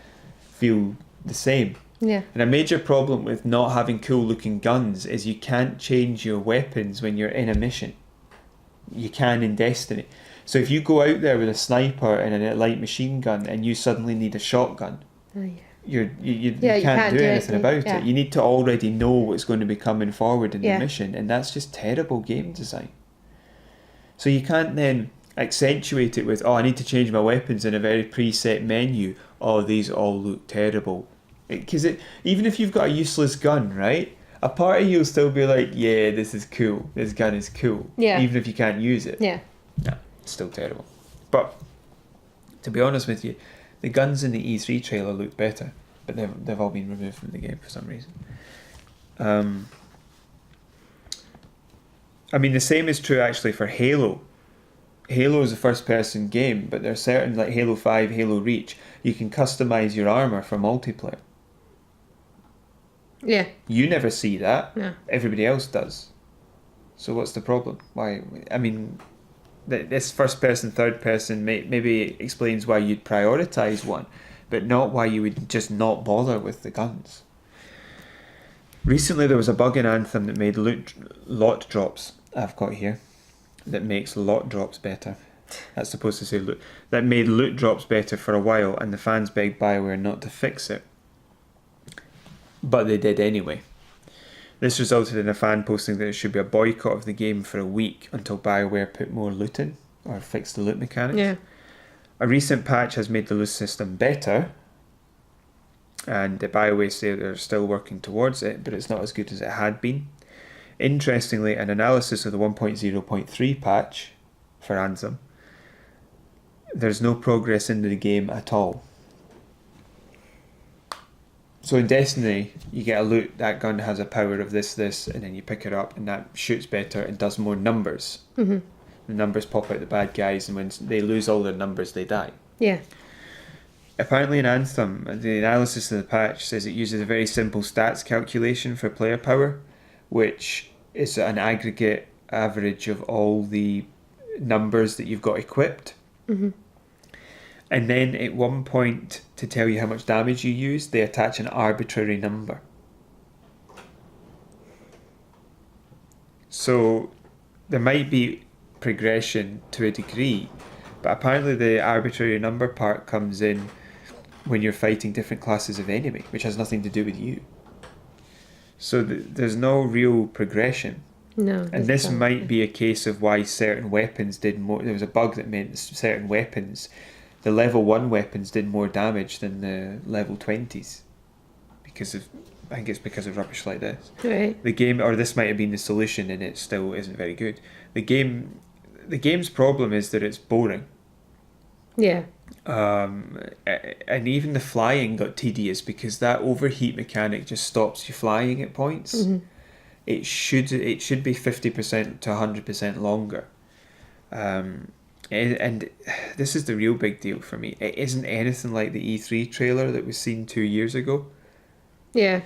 feel the same.
Yeah.
And a major problem with not having cool looking guns is you can't change your weapons when you're in a mission. You can in Destiny. So if you go out there with a sniper and a light machine gun and you suddenly need a shotgun,
Oh, yeah.
you
Yeah,
can't do anything
anything,
about
yeah.
it. You need to already know what's going to be coming forward in
Yeah.
the mission, and that's just terrible game design. So you can't then accentuate it with, oh, I need to change my weapons in a very preset menu. Oh, these all look terrible. Because even if you've got a useless gun, right? A part of you will still be like, yeah, this is cool. This gun is cool.
Yeah.
Even if you can't use it.
Yeah.
No, it's still terrible. But to be honest with you, the guns in the E3 trailer look better, but they've all been removed from the game for some reason. I mean, the same is true actually for Halo. Halo is a first-person game, but there are certain, like Halo 5, Halo Reach, you can customize your armor for multiplayer.
Yeah.
You never see that.
No.
Everybody else does. So what's the problem? Why? I mean, this first person, third person maybe explains why you'd prioritize one, but not why you would just not bother with the guns. Recently there was a bug in Anthem that made lot drops, I've got here, that makes lot drops better. That's supposed to say loot. That made loot drops better for a while, and the fans begged BioWare not to fix it. But they did anyway. This resulted in a fan posting that there should be a boycott of the game for a week until BioWare put more loot in, or fixed the loot mechanics.
Yeah.
A recent patch has made the loot system better, and the BioWare say they're still working towards it, but it's not as good as it had been. Interestingly, an analysis of the 1.0.3 patch for Anthem, there's no progress into the game at all. So in Destiny, you get a loot, that gun has a power of this, and then you pick it up and that shoots better and does more numbers.
Mm-hmm.
The numbers pop out the bad guys, and when they lose all their numbers, they die.
Yeah.
Apparently in Anthem, the analysis of the patch says it uses a very simple stats calculation for player power, which is an aggregate average of all the numbers that you've got equipped.
Mm-hmm.
And then at one point, to tell you how much damage you use, they attach an arbitrary number. So there might be progression to a degree, but apparently the arbitrary number part comes in when you're fighting different classes of enemy, which has nothing to do with you. So there's no real progression.
No.
And this might be a case of why certain weapons did more. There was a bug that meant certain weapons, the level 1 weapons did more damage than the level 20s. I think it's because of rubbish like this.
Right.
The game, or this might have been the solution, and it still isn't very good. The game's problem is that it's boring.
Yeah.
And even the flying got tedious because that overheat mechanic just stops you flying at points.
Mm-hmm.
It should be 50% to 100% longer. And this is the real big deal for me. It isn't anything like the E3 trailer that was seen 2 years ago.
Yeah.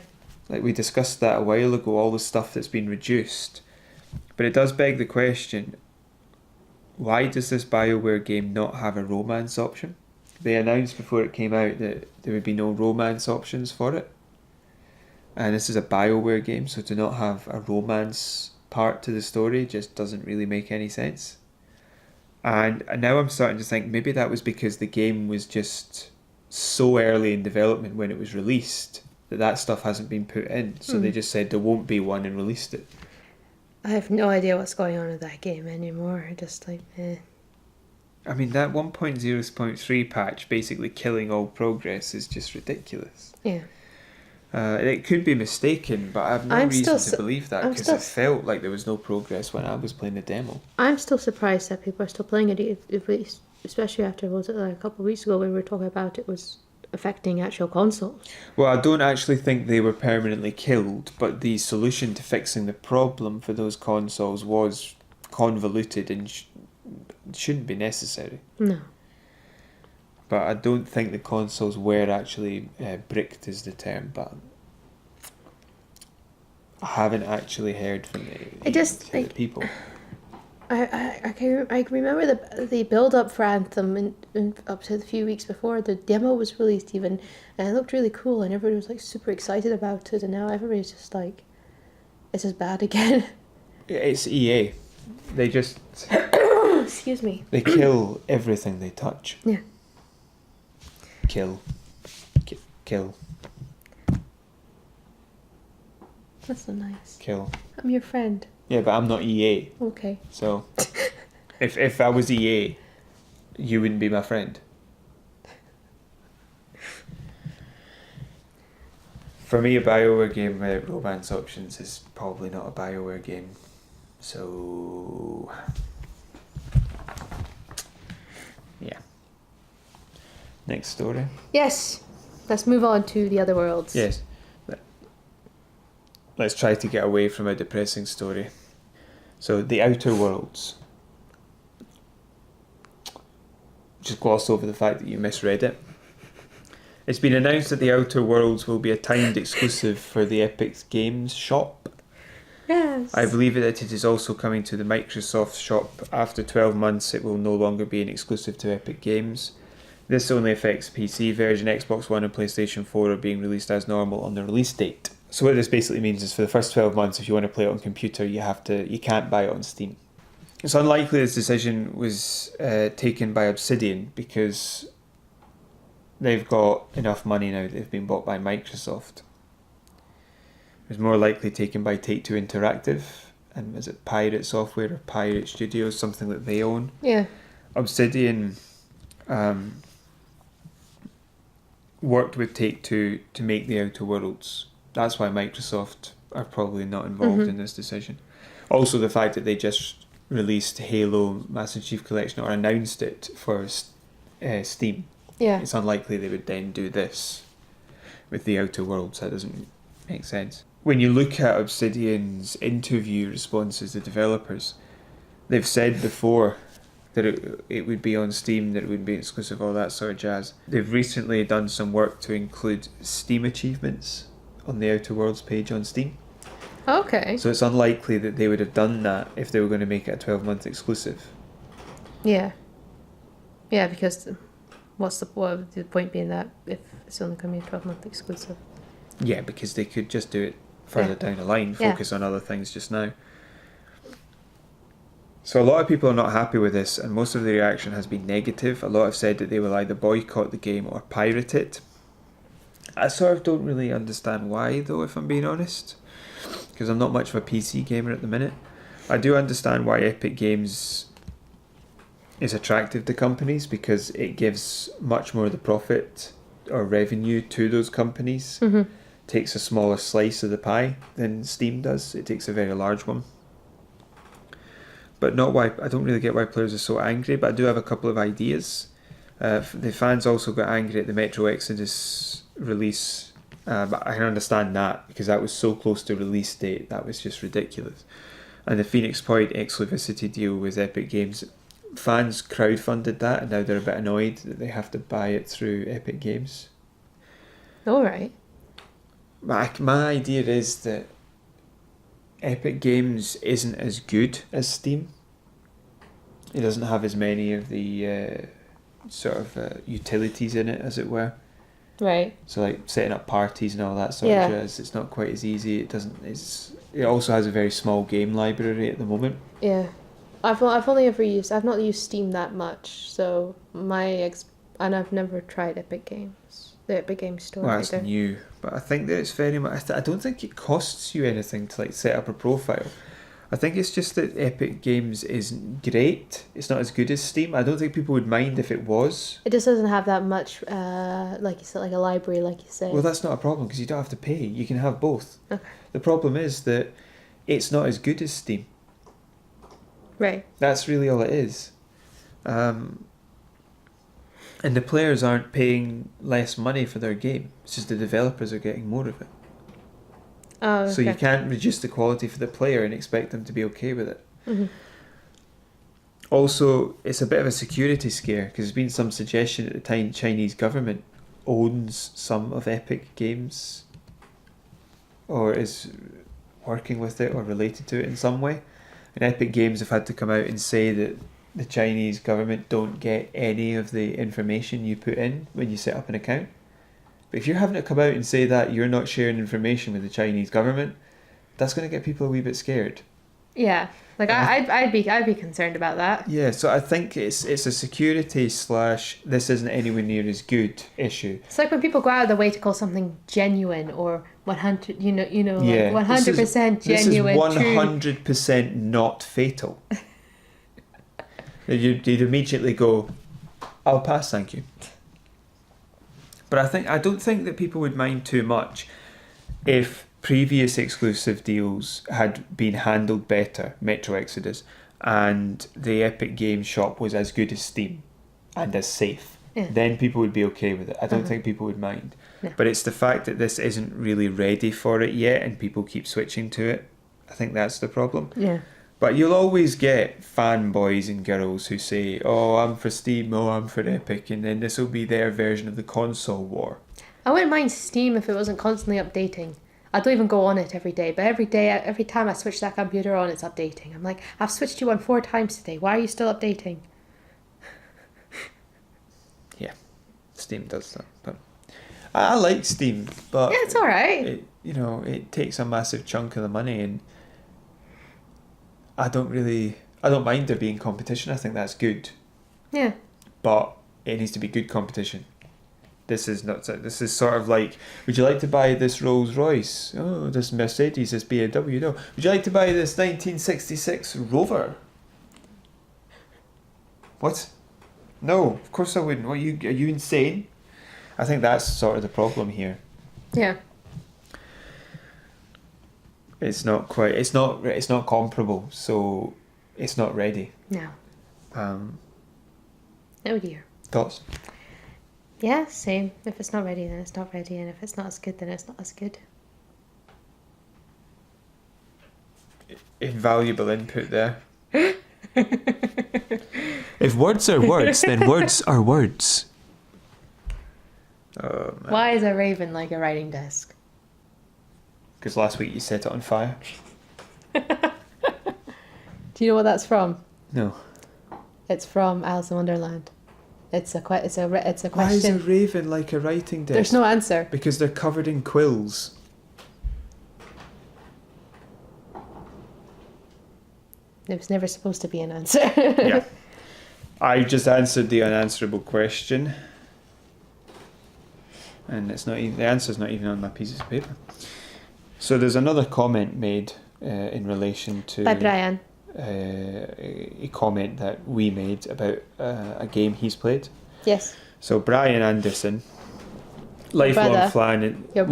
Like we discussed that a while ago, all the stuff that's been reduced. But it does beg the question, why does this BioWare game not have a romance option? They announced before it came out that there would be no romance options for it. And this is a BioWare game, so to not have a romance part to the story just doesn't really make any sense. And now I'm starting to think maybe that was because the game was just so early in development when it was released that stuff hasn't been put in. So they just said there won't be one and released it.
I have no idea what's going on with that game anymore. Just like,
I mean, that 1.0.3 patch basically killing all progress is just ridiculous.
Yeah.
It could be mistaken, but I have no reason to believe that because it felt like there was no progress when I was playing the demo.
I'm still surprised that people are still playing it, especially after, was it like a couple of weeks ago when we were talking about it was affecting actual consoles.
Well, I don't actually think they were permanently killed, but the solution to fixing the problem for those consoles was convoluted and shouldn't be necessary.
No.
But I don't think the consoles were actually bricked is the term, but I haven't actually heard from the people.
I can remember the build up for Anthem and up to a few weeks before the demo was released even, and it looked really cool and everybody was like super excited about it, and now everybody's just like, it's just bad again.
It's EA. They just
excuse me.
They kill everything they touch.
Yeah.
Kill.
That's so nice.
Kill.
I'm your friend.
Yeah, but I'm not EA.
Okay.
So, if I was EA, you wouldn't be my friend. For me, a BioWare game with romance options is probably not a BioWare game. So, yeah. Next story.
Yes. Let's move on to the other worlds.
Yes. Let's try to get away from a depressing story. So, the Outer Worlds. Just gloss over the fact that you misread it. It's been announced that the Outer Worlds will be a timed exclusive for the Epic Games shop.
Yes.
I believe that it is also coming to the Microsoft shop. After 12 months, it will no longer be an exclusive to Epic Games. This only affects PC version. Xbox One and PlayStation 4 are being released as normal on the release date. So what this basically means is for the first 12 months, if you want to play it on computer, you can't buy it on Steam. It's unlikely this decision was taken by Obsidian because they've got enough money now that they've been bought by Microsoft. It was more likely taken by Take-Two Interactive, and is it Pirate Software or Pirate Studios, something that they own?
Yeah.
Obsidian worked with Take-Two to make the Outer Worlds. That's why Microsoft are probably not involved in this decision. Also, the fact that they just released Halo Master Chief Collection or announced it for Steam.
Yeah.
It's unlikely they would then do this with the Outer Worlds. That doesn't make sense. When you look at Obsidian's interview responses to developers, they've said before that it would be on Steam, that it would be exclusive, all that sort of jazz. They've recently done some work to include Steam achievements on the Outer Worlds page on Steam.
Okay.
So it's unlikely that they would have done that if they were going to make it a 12-month exclusive.
Yeah. Yeah, because what would the point being that if it's only going to be a 12-month exclusive?
Yeah, because they could just do it further down the line, focus on other things just now. So a lot of people are not happy with this, and most of the reaction has been negative. A lot have said that they will either boycott the game or pirate it. I sort of don't really understand why, though, if I'm being honest, because I'm not much of a PC gamer at the minute. I do understand why Epic Games is attractive to companies, because it gives much more of the profit or revenue to those companies. Takes a smaller slice of the pie than Steam does. It takes a very large one. But not why I don't really get why players are so angry, but I do have a couple of ideas. The fans also got angry at the Metro Exodus release, but I can understand that because that was so close to release date. That was just ridiculous. And the Phoenix Point exclusivity deal with Epic Games, fans crowdfunded that, and now they're a bit annoyed that they have to buy it through Epic Games.
All right.
My idea is that Epic Games isn't as good as Steam. It doesn't have as many of the utilities in it, as it were.
Right.
So like setting up parties and all that sort of jazz, it's not quite as easy. It also has a very small game library at the moment.
Yeah. I've not used Steam that much, so and I've never tried Epic Games, the Epic Games Store.
Well, that's new, but I think that it's very much. I don't think it costs you anything to like set up a profile. I think it's just that Epic Games isn't great. It's not as good as Steam. I don't think people would mind if it was.
It just doesn't have that much, like you said, like a library, like you say.
Well, that's not a problem because you don't have to pay. You can have both.
Okay.
The problem is that it's not as good as Steam.
Right.
That's really all it is. And the players aren't paying less money for their game. It's just the developers are getting more of it.
Oh, okay.
So you can't reduce the quality for the player and expect them to be okay with it.
Mm-hmm.
Also, it's a bit of a security scare because there's been some suggestion at the Chinese government owns some of Epic Games or is working with it or related to it in some way. And Epic Games have had to come out and say that the Chinese government don't get any of the information you put in when you set up an account. But if you're having to come out and say that you're not sharing information with the Chinese government, that's going to get people a wee bit scared.
Yeah, like I'd be concerned about that.
Yeah, so I think it's a security / this isn't anywhere near as good issue.
It's like when people go out of their way to call something genuine or 100,
Yeah,
like 100% genuine.
This is 100% not fatal. You'd immediately go, I'll pass, thank you. But I don't think that people would mind too much if previous exclusive deals had been handled better, Metro Exodus, and the Epic Games shop was as good as Steam and as safe.
Yeah.
Then people would be okay with it. I don't think people would mind.
No.
But it's the fact that this isn't really ready for it yet and people keep switching to it. I think that's the problem.
Yeah.
But you'll always get fanboys and girls who say, oh, I'm for Steam, oh, I'm for Epic, and then this will be their version of the console war.
I wouldn't mind Steam if it wasn't constantly updating. I don't even go on it every day, but every time I switch that computer on, it's updating. I'm like, I've switched you on 4 times today. Why are you still updating?
Yeah, Steam does that. But I like Steam, but
Yeah, it's alright.
It takes a massive chunk of the money, and I don't mind there being competition. I think that's good.
Yeah.
But it needs to be good competition. This is sort of like, would you like to buy this Rolls Royce? Oh, this Mercedes, this BMW. No. Would you like to buy this 1966 Rover? What? No, of course I wouldn't. Are you insane? I think that's sort of the problem here.
Yeah.
It's not quite. It's not comparable. So it's not ready.
No.
Um,
Oh dear.
Thoughts?
Yeah, same. If it's not ready, then it's not ready, and if it's not as good, then it's not as good.
Invaluable input there. If words are words, then words are words. Oh, man.
Why is a raven like a writing desk?
Because last week you set it on fire.
Do you know what that's from?
No.
It's from Alice in Wonderland. It's a question.
Why is a raven like a writing desk?
There's no answer.
Because they're covered in quills.
It was never supposed to be an answer.
Yeah. I just answered the unanswerable question. And it's not even, the answer's not even on my pieces of paper. So there's another comment made in relation to
By Brian.
A comment that we made about a game he's played.
Yes.
So Brian Anderson, lifelong fan,
Your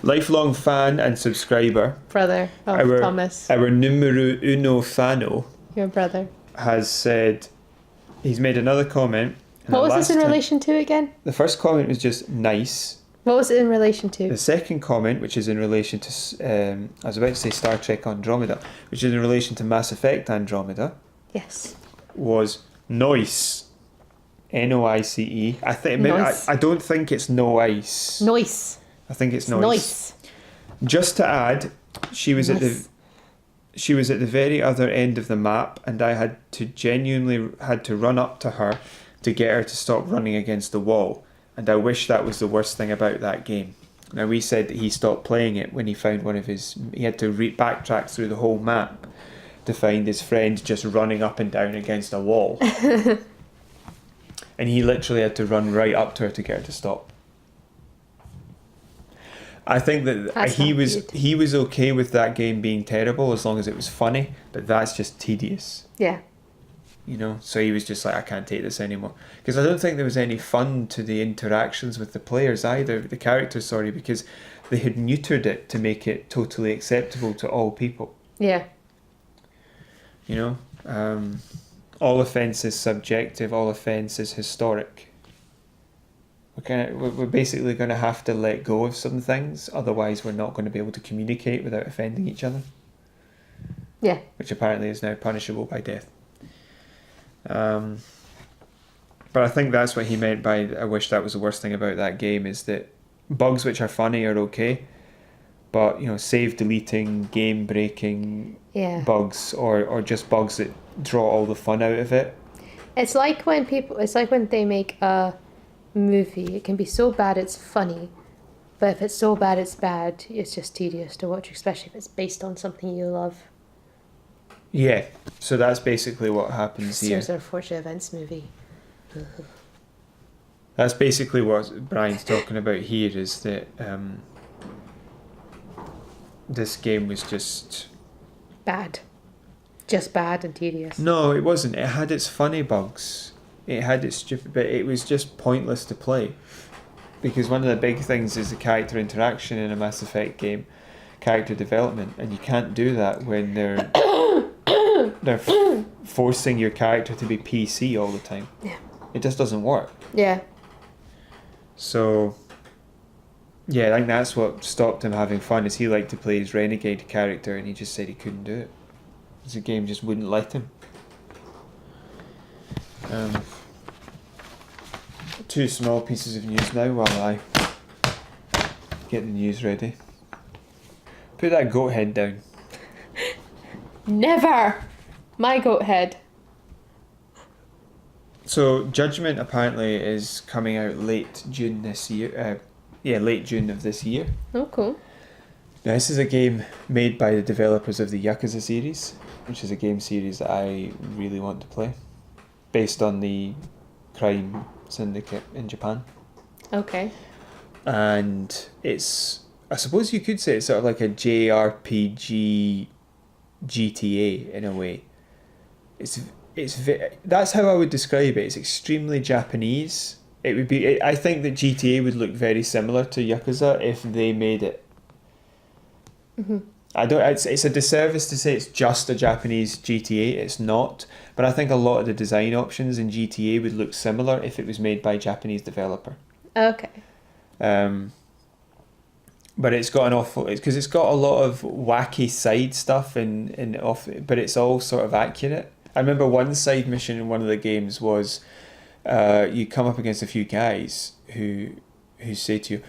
lifelong fan and subscriber.
Brother of
our,
Thomas.
Our numero uno fano
Your brother.
has said he's made another comment.
What was this in relation to again?
The first comment was just nice.
What was it in relation to?
The second comment, which is in relation to, I was about to say Star Trek Andromeda, which is in relation to Mass Effect Andromeda.
Yes.
Was noise. Noice. I think
Noise.
I don't think it's no ice.
Noise.
I think it's noise.
Noise.
Just to add, she was at the very other end of the map, and I had to run up to her to get her to stop running against the wall. And I wish that was the worst thing about that game. Now, we said that he stopped playing it when he found he had to backtrack through the whole map to find his friend just running up and down against a wall. And he literally had to run right up to her to get her to stop. I think that he was okay with that game being terrible as long as it was funny, but that's just tedious.
Yeah.
You know, so he was just like, I can't take this anymore. Because I don't think there was any fun to the interactions with the players either, the characters, sorry, because they had neutered it to make it totally acceptable to all people.
Yeah.
You know, all offence is subjective, all offence is historic. We're basically going to have to let go of some things, otherwise we're not going to be able to communicate without offending each other.
Yeah.
Which apparently is now punishable by death. But I think that's what he meant by I wish that was the worst thing about that game, is that bugs which are funny are okay, but you know, save deleting, game breaking bugs or just bugs that draw all the fun out of it.
It's like when they make a movie, it can be so bad it's funny, but if it's so bad it's bad, it's just tedious to watch, especially if it's based on something you love.
Yeah, so that's basically what happens here.
Here's our Fortune Events movie.
That's basically what Brian's talking about here, is that this game was just...
bad. Just bad and tedious.
No, it wasn't. It had its funny bugs. It had its stupid... But it was just pointless to play. Because one of the big things is the character interaction in a Mass Effect game. Character development. And you can't do that when they're forcing your character to be PC all the time.
Yeah.
It just doesn't work.
Yeah.
So, yeah, I think that's what stopped him having fun, is he liked to play his renegade character and he just said he couldn't do it. Because the game just wouldn't let him. Two small pieces of news now while I get the news ready. Put that goat head down.
Never! My goat head.
So, Judgment apparently is coming out late June this year. Late June of this year.
Oh, cool.
Now, this is a game made by the developers of the Yakuza series, which is a game series that I really want to play, based on the crime syndicate in Japan.
Okay.
And it's, I suppose you could say it's sort of like a JRPG GTA in a way. That's how I would describe it. It's extremely Japanese. It would be. I think that GTA would look very similar to Yakuza if they made it I don't. It's a disservice to say it's just a Japanese GTA. It's not. But I think a lot of the design options in GTA would look similar if it was made by a Japanese developer.
Okay.
But it's got an awful. It's because it's got a lot of wacky side stuff and off. But it's all sort of accurate. I remember one side mission in one of the games was, you come up against a few guys who say to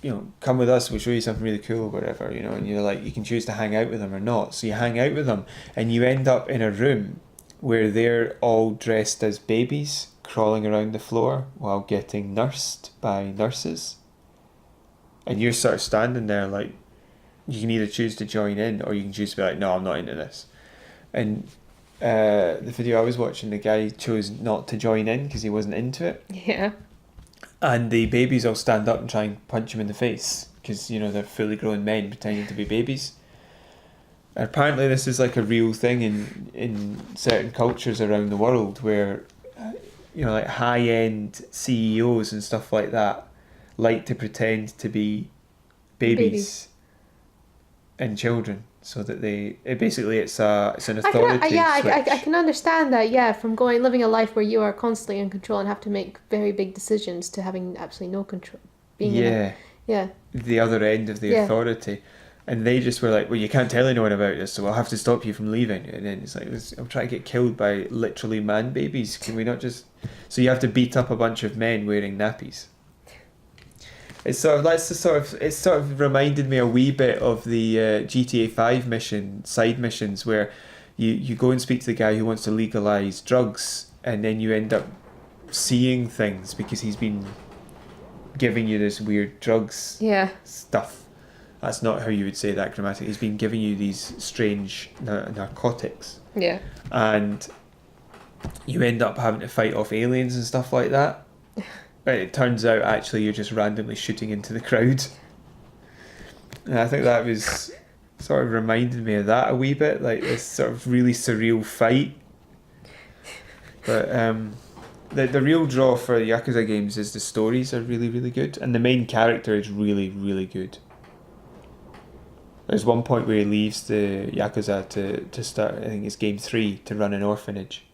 you, come with us, we'll show you something really cool or whatever, and you're like, you can choose to hang out with them or not. So you hang out with them and you end up in a room where they're all dressed as babies crawling around the floor while getting nursed by nurses. And you're sort of standing there like, you can either choose to join in or you can choose to be like, no, I'm not into this. And the video I was watching, the guy chose not to join in because he wasn't into it.
Yeah.
And the babies all stand up and try and punch him in the face because, they're fully grown men pretending to be babies. And apparently this is like a real thing in certain cultures around the world where, like high-end CEOs and stuff like that like to pretend to be babies. And children so that it's an authority switch.
I can understand that, from living a life where you are constantly in control and have to make very big decisions to having absolutely no control. The
other end of the authority. And they just were like, well, you can't tell anyone about this, so I'll have to stop you from leaving. And then it's like, I'm trying to get killed by literally man babies. Can we not just... So you have to beat up a bunch of men wearing nappies. It's sort of reminded me a wee bit of the GTA 5 side missions where you go and speak to the guy who wants to legalise drugs, and then you end up seeing things because he's been giving you this weird drugs stuff. That's not how you would say that grammatically. He's been giving you these strange narcotics.
Yeah.
And you end up having to fight off aliens and stuff like that. But it turns out actually you're just randomly shooting into the crowd. And I think that was sort of reminded me of that a wee bit, like this sort of really surreal fight. But the real draw for Yakuza games is the stories are really, really good. And the main character is really, really good. There's one point where he leaves the Yakuza to start, I think it's game 3, to run an orphanage.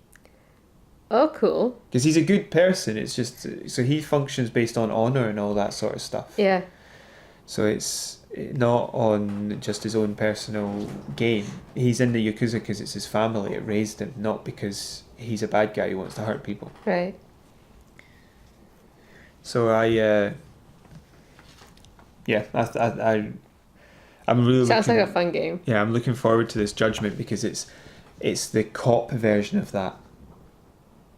Oh, cool.
Because he's a good person. It's just, so he functions based on honour and all that sort of stuff.
Yeah.
So it's not on just his own personal gain. He's in the Yakuza because it's his family. It raised him, not because he's a bad guy who wants to hurt people.
Right.
So I'm really
sounds like a fun game.
Yeah, I'm looking forward to this Judgment because it's the cop version of that.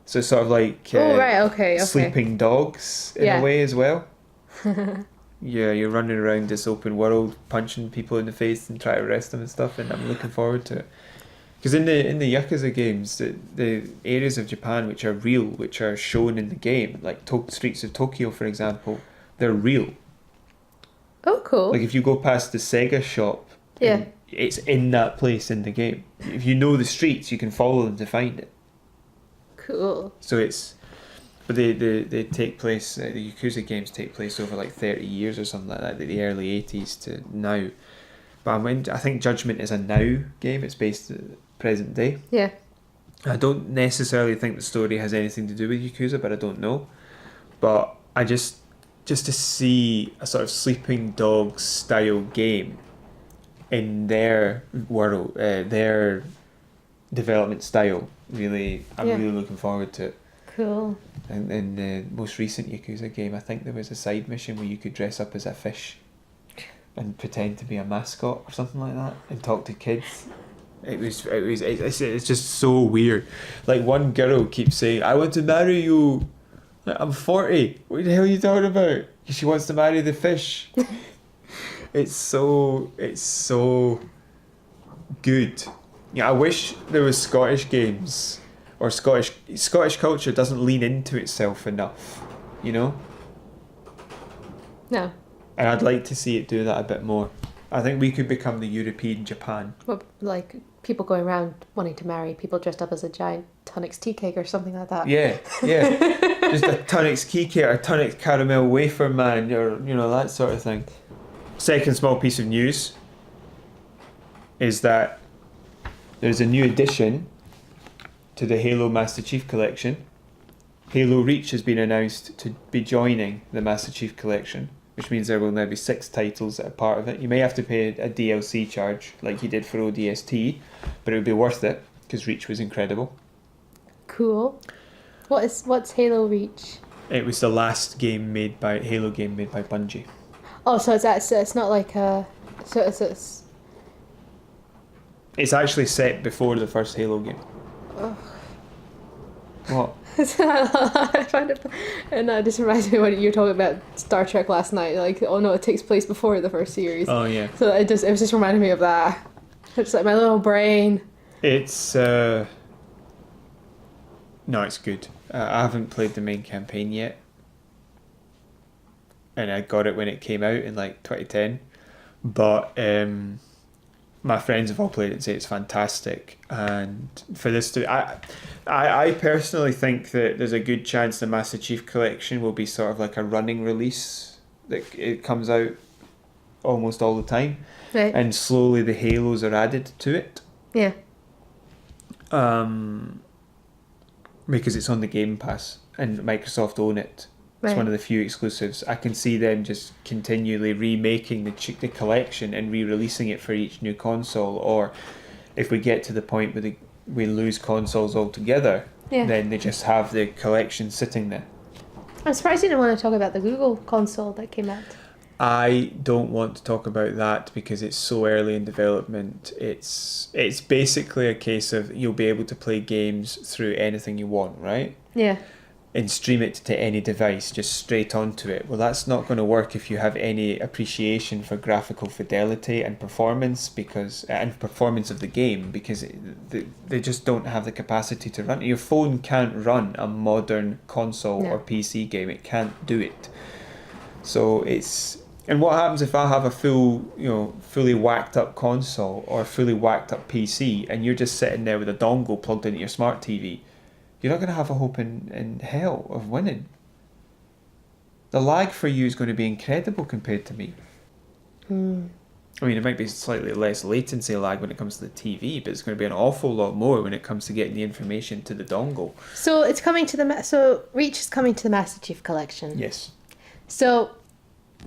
So it's sort of like Sleeping Dogs in a way as well. Yeah, you're running around this open world, punching people in the face and trying to arrest them and stuff, and I'm looking forward to it. Because in the Yakuza games, the areas of Japan which are real, which are shown in the game, like streets of Tokyo, for example, they're real.
Oh, cool.
Like if you go past the Sega shop, it's in that place in the game. If you know the streets, you can follow them to find it.
Cool.
So but they take place, the Yakuza games take place over like 30 years or something like that, the early 80s to now. But I think Judgment is a now game, it's based at present day.
Yeah.
I don't necessarily think the story has anything to do with Yakuza, but I don't know. But I just to see a sort of Sleeping Dogs style game in their world, their development style, really, I'm really looking forward to it.
Cool.
And in the most recent Yakuza game, I think there was a side mission where you could dress up as a fish and pretend to be a mascot or something like that and talk to kids. It's just so weird. Like one girl keeps saying, "I want to marry you." Like, I'm 40. What the hell are you talking about? She wants to marry the fish. It's so good. Yeah, I wish there was Scottish games or Scottish culture doesn't lean into itself enough, you know?
No.
And I'd like to see it do that a bit more. I think we could become the European Japan.
Well, like people going around wanting to marry people dressed up as a giant Tunnix tea cake or something like that.
Yeah. Just a Tunnix tea cake or a Tunnix caramel wafer man or, that sort of thing. Second small piece of news. is that there's a new addition to the Halo Master Chief Collection. Halo Reach has been announced to be joining the Master Chief Collection, which means there will now be 6 titles that are part of it. You may have to pay a DLC charge like you did for ODST, but it would be worth it because Reach was incredible.
Cool. What's Halo Reach?
It was the last Halo game made by Bungie.
Oh, so it's not like a... So it's...
It's actually set before the first Halo game.
Ugh.
What?
I find it, and that just reminds me when you were talking about Star Trek last night. Like, oh no, it takes place before the first series.
Oh yeah.
So it was just reminding me of that. It's like my little brain.
It's no, it's good. I haven't played the main campaign yet, and I got it when it came out in like 2010. But my friends have all played it and say it's fantastic. And for this to, I personally think that there's a good chance the Master Chief Collection will be sort of like a running release, that it comes out almost all the time,
Right.
and slowly the Halos are added to it.
Yeah.
Because it's on the Game Pass and Microsoft own it. It's
Right.
one of the few exclusives. I can see them just continually remaking the collection and re-releasing it for each new console. Or if we get to the point where we lose consoles altogether,
Yeah.
then they just have the collection sitting there.
I'm surprised you didn't want to talk about the Google console that came out.
I don't want to talk about that because it's so early in development. It's basically a case of you'll be able to play games through anything you want, right?
Yeah.
And stream it to any device, just straight onto it. Well, that's not going to work if you have any appreciation for graphical fidelity and performance, and performance of the game, because they just don't have the capacity to run. Your phone can't run a modern console
No.
or PC game. It can't do it. So and what happens if I have a fully whacked up console or a fully whacked up PC, and you're just sitting there with a dongle plugged into your smart TV? You're not going to have a hope in hell of winning. The lag for you is going to be incredible compared to me. I mean, it might be slightly less latency lag when it comes to the TV, but it's going to be an awful lot more when it comes to getting the information to the dongle.
So it's coming to so Reach is coming to the Master Chief Collection.
Yes.
So,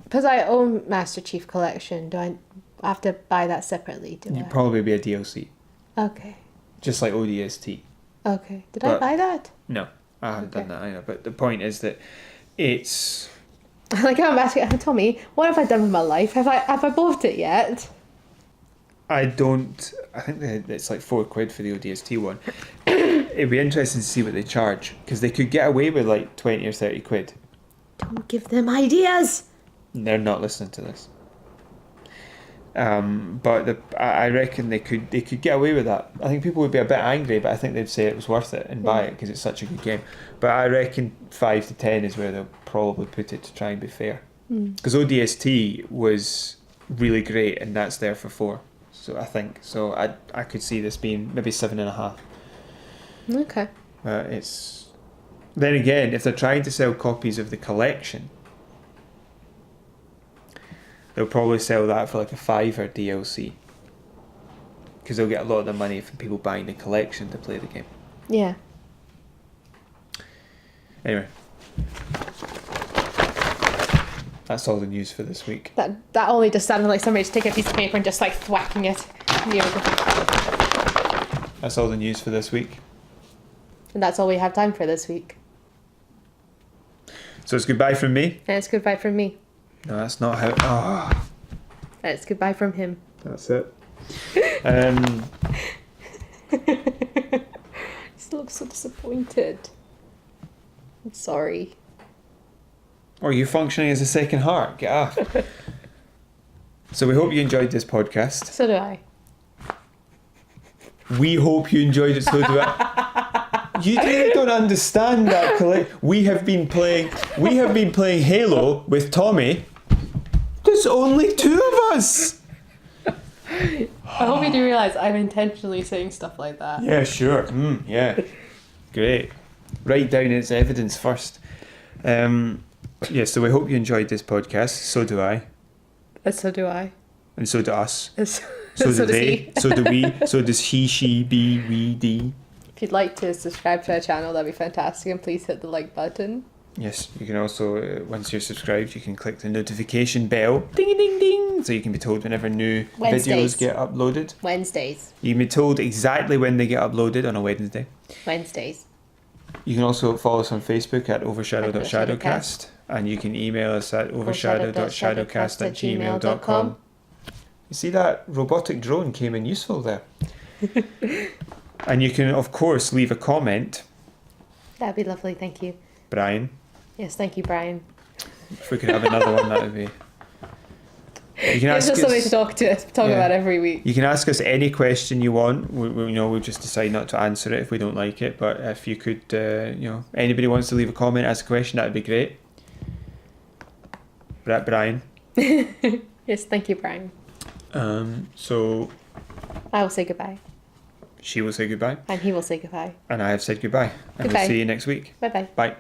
because I own Master Chief Collection, do I have to buy that separately?
It'd probably be a DLC,
Okay.
just like ODST.
Okay. Did I
But-
buy that?
No, I haven't done
Okay.
that either. But the point is that it's...
Like I'm asking, tell me, what have I done with my life? Have I bought it yet?
I think it's like £4 for the ODST one. It'd be interesting to see what they charge, because they could get away with like 20 or 30 quid.
Don't give them ideas.
They're not listening to this. But I reckon they could get away with that. I think people would be a bit angry, but I think they'd say it was worth it and buy it because it's such a good game. But I reckon 5 to 10 is where they'll probably put it to try and be fair. Because ODST was really great, and that's there for 4. So I think I could see this being maybe 7.5.
Okay.
It's then again, if they're trying to sell copies of the collection, they'll probably sell that for like a £5 DLC, because they'll get a lot of the money from people buying the collection to play the game.
Yeah.
Anyway, that's all the news for this week.
That only just sounded like somebody just taking a piece of paper and just like thwacking it.
That's all the news for this week.
And that's all we have time for this week.
So it's goodbye from me.
And it's goodbye from me.
No, that's not how. Oh,
And it's goodbye from him.
that's it.
He still looks so disappointed. I'm sorry.
Or you functioning as a second heart. Get off. So we hope you enjoyed this podcast.
So do I.
We hope you enjoyed it. So do I. You really don't understand that. We have been playing Halo with Tommy. There's only 2 of us.
I hope you do realise I'm intentionally saying stuff like that.
Yeah, sure. Yeah. Great. Write down its evidence first. Yeah, so we hope you enjoyed this podcast. So do I.
And so do I.
And so do us.
And
So do
So does
they.
he.
So do we. So does he, she, be, we, D.
If you'd like to subscribe to our channel, that'd be fantastic, and please hit the like button.
Yes, you can also, once you're subscribed, you can click the notification bell, ding ding ding, so you can be told whenever new
Wednesdays.
videos get uploaded.
Wednesdays.
You can be told exactly when they get uploaded on a Wednesday.
Wednesdays.
You can also follow us on Facebook at OverShadow.ShadowCast, and you can email us at overshadow.shadowcast@gmail.com. You see, that robotic drone came in useful there. And you can, of course, leave a comment,
That'd be lovely, thank you.
Brian.
Yes, thank you, Brian.
If we could have another one, that would be. You can
Gives
ask
us something
us.
to talk
Yeah.
about every week.
You can ask us any question you want. We'll just decide not to answer it if we don't like it. But if you could, anybody wants to leave a comment, ask a question, that would be great. Brian.
Yes, thank you, Brian.
So
I will say goodbye,
she will say goodbye,
and he will say goodbye.
and I have said goodbye, and
Goodbye.
we'll see you next week.
Bye bye.
Bye.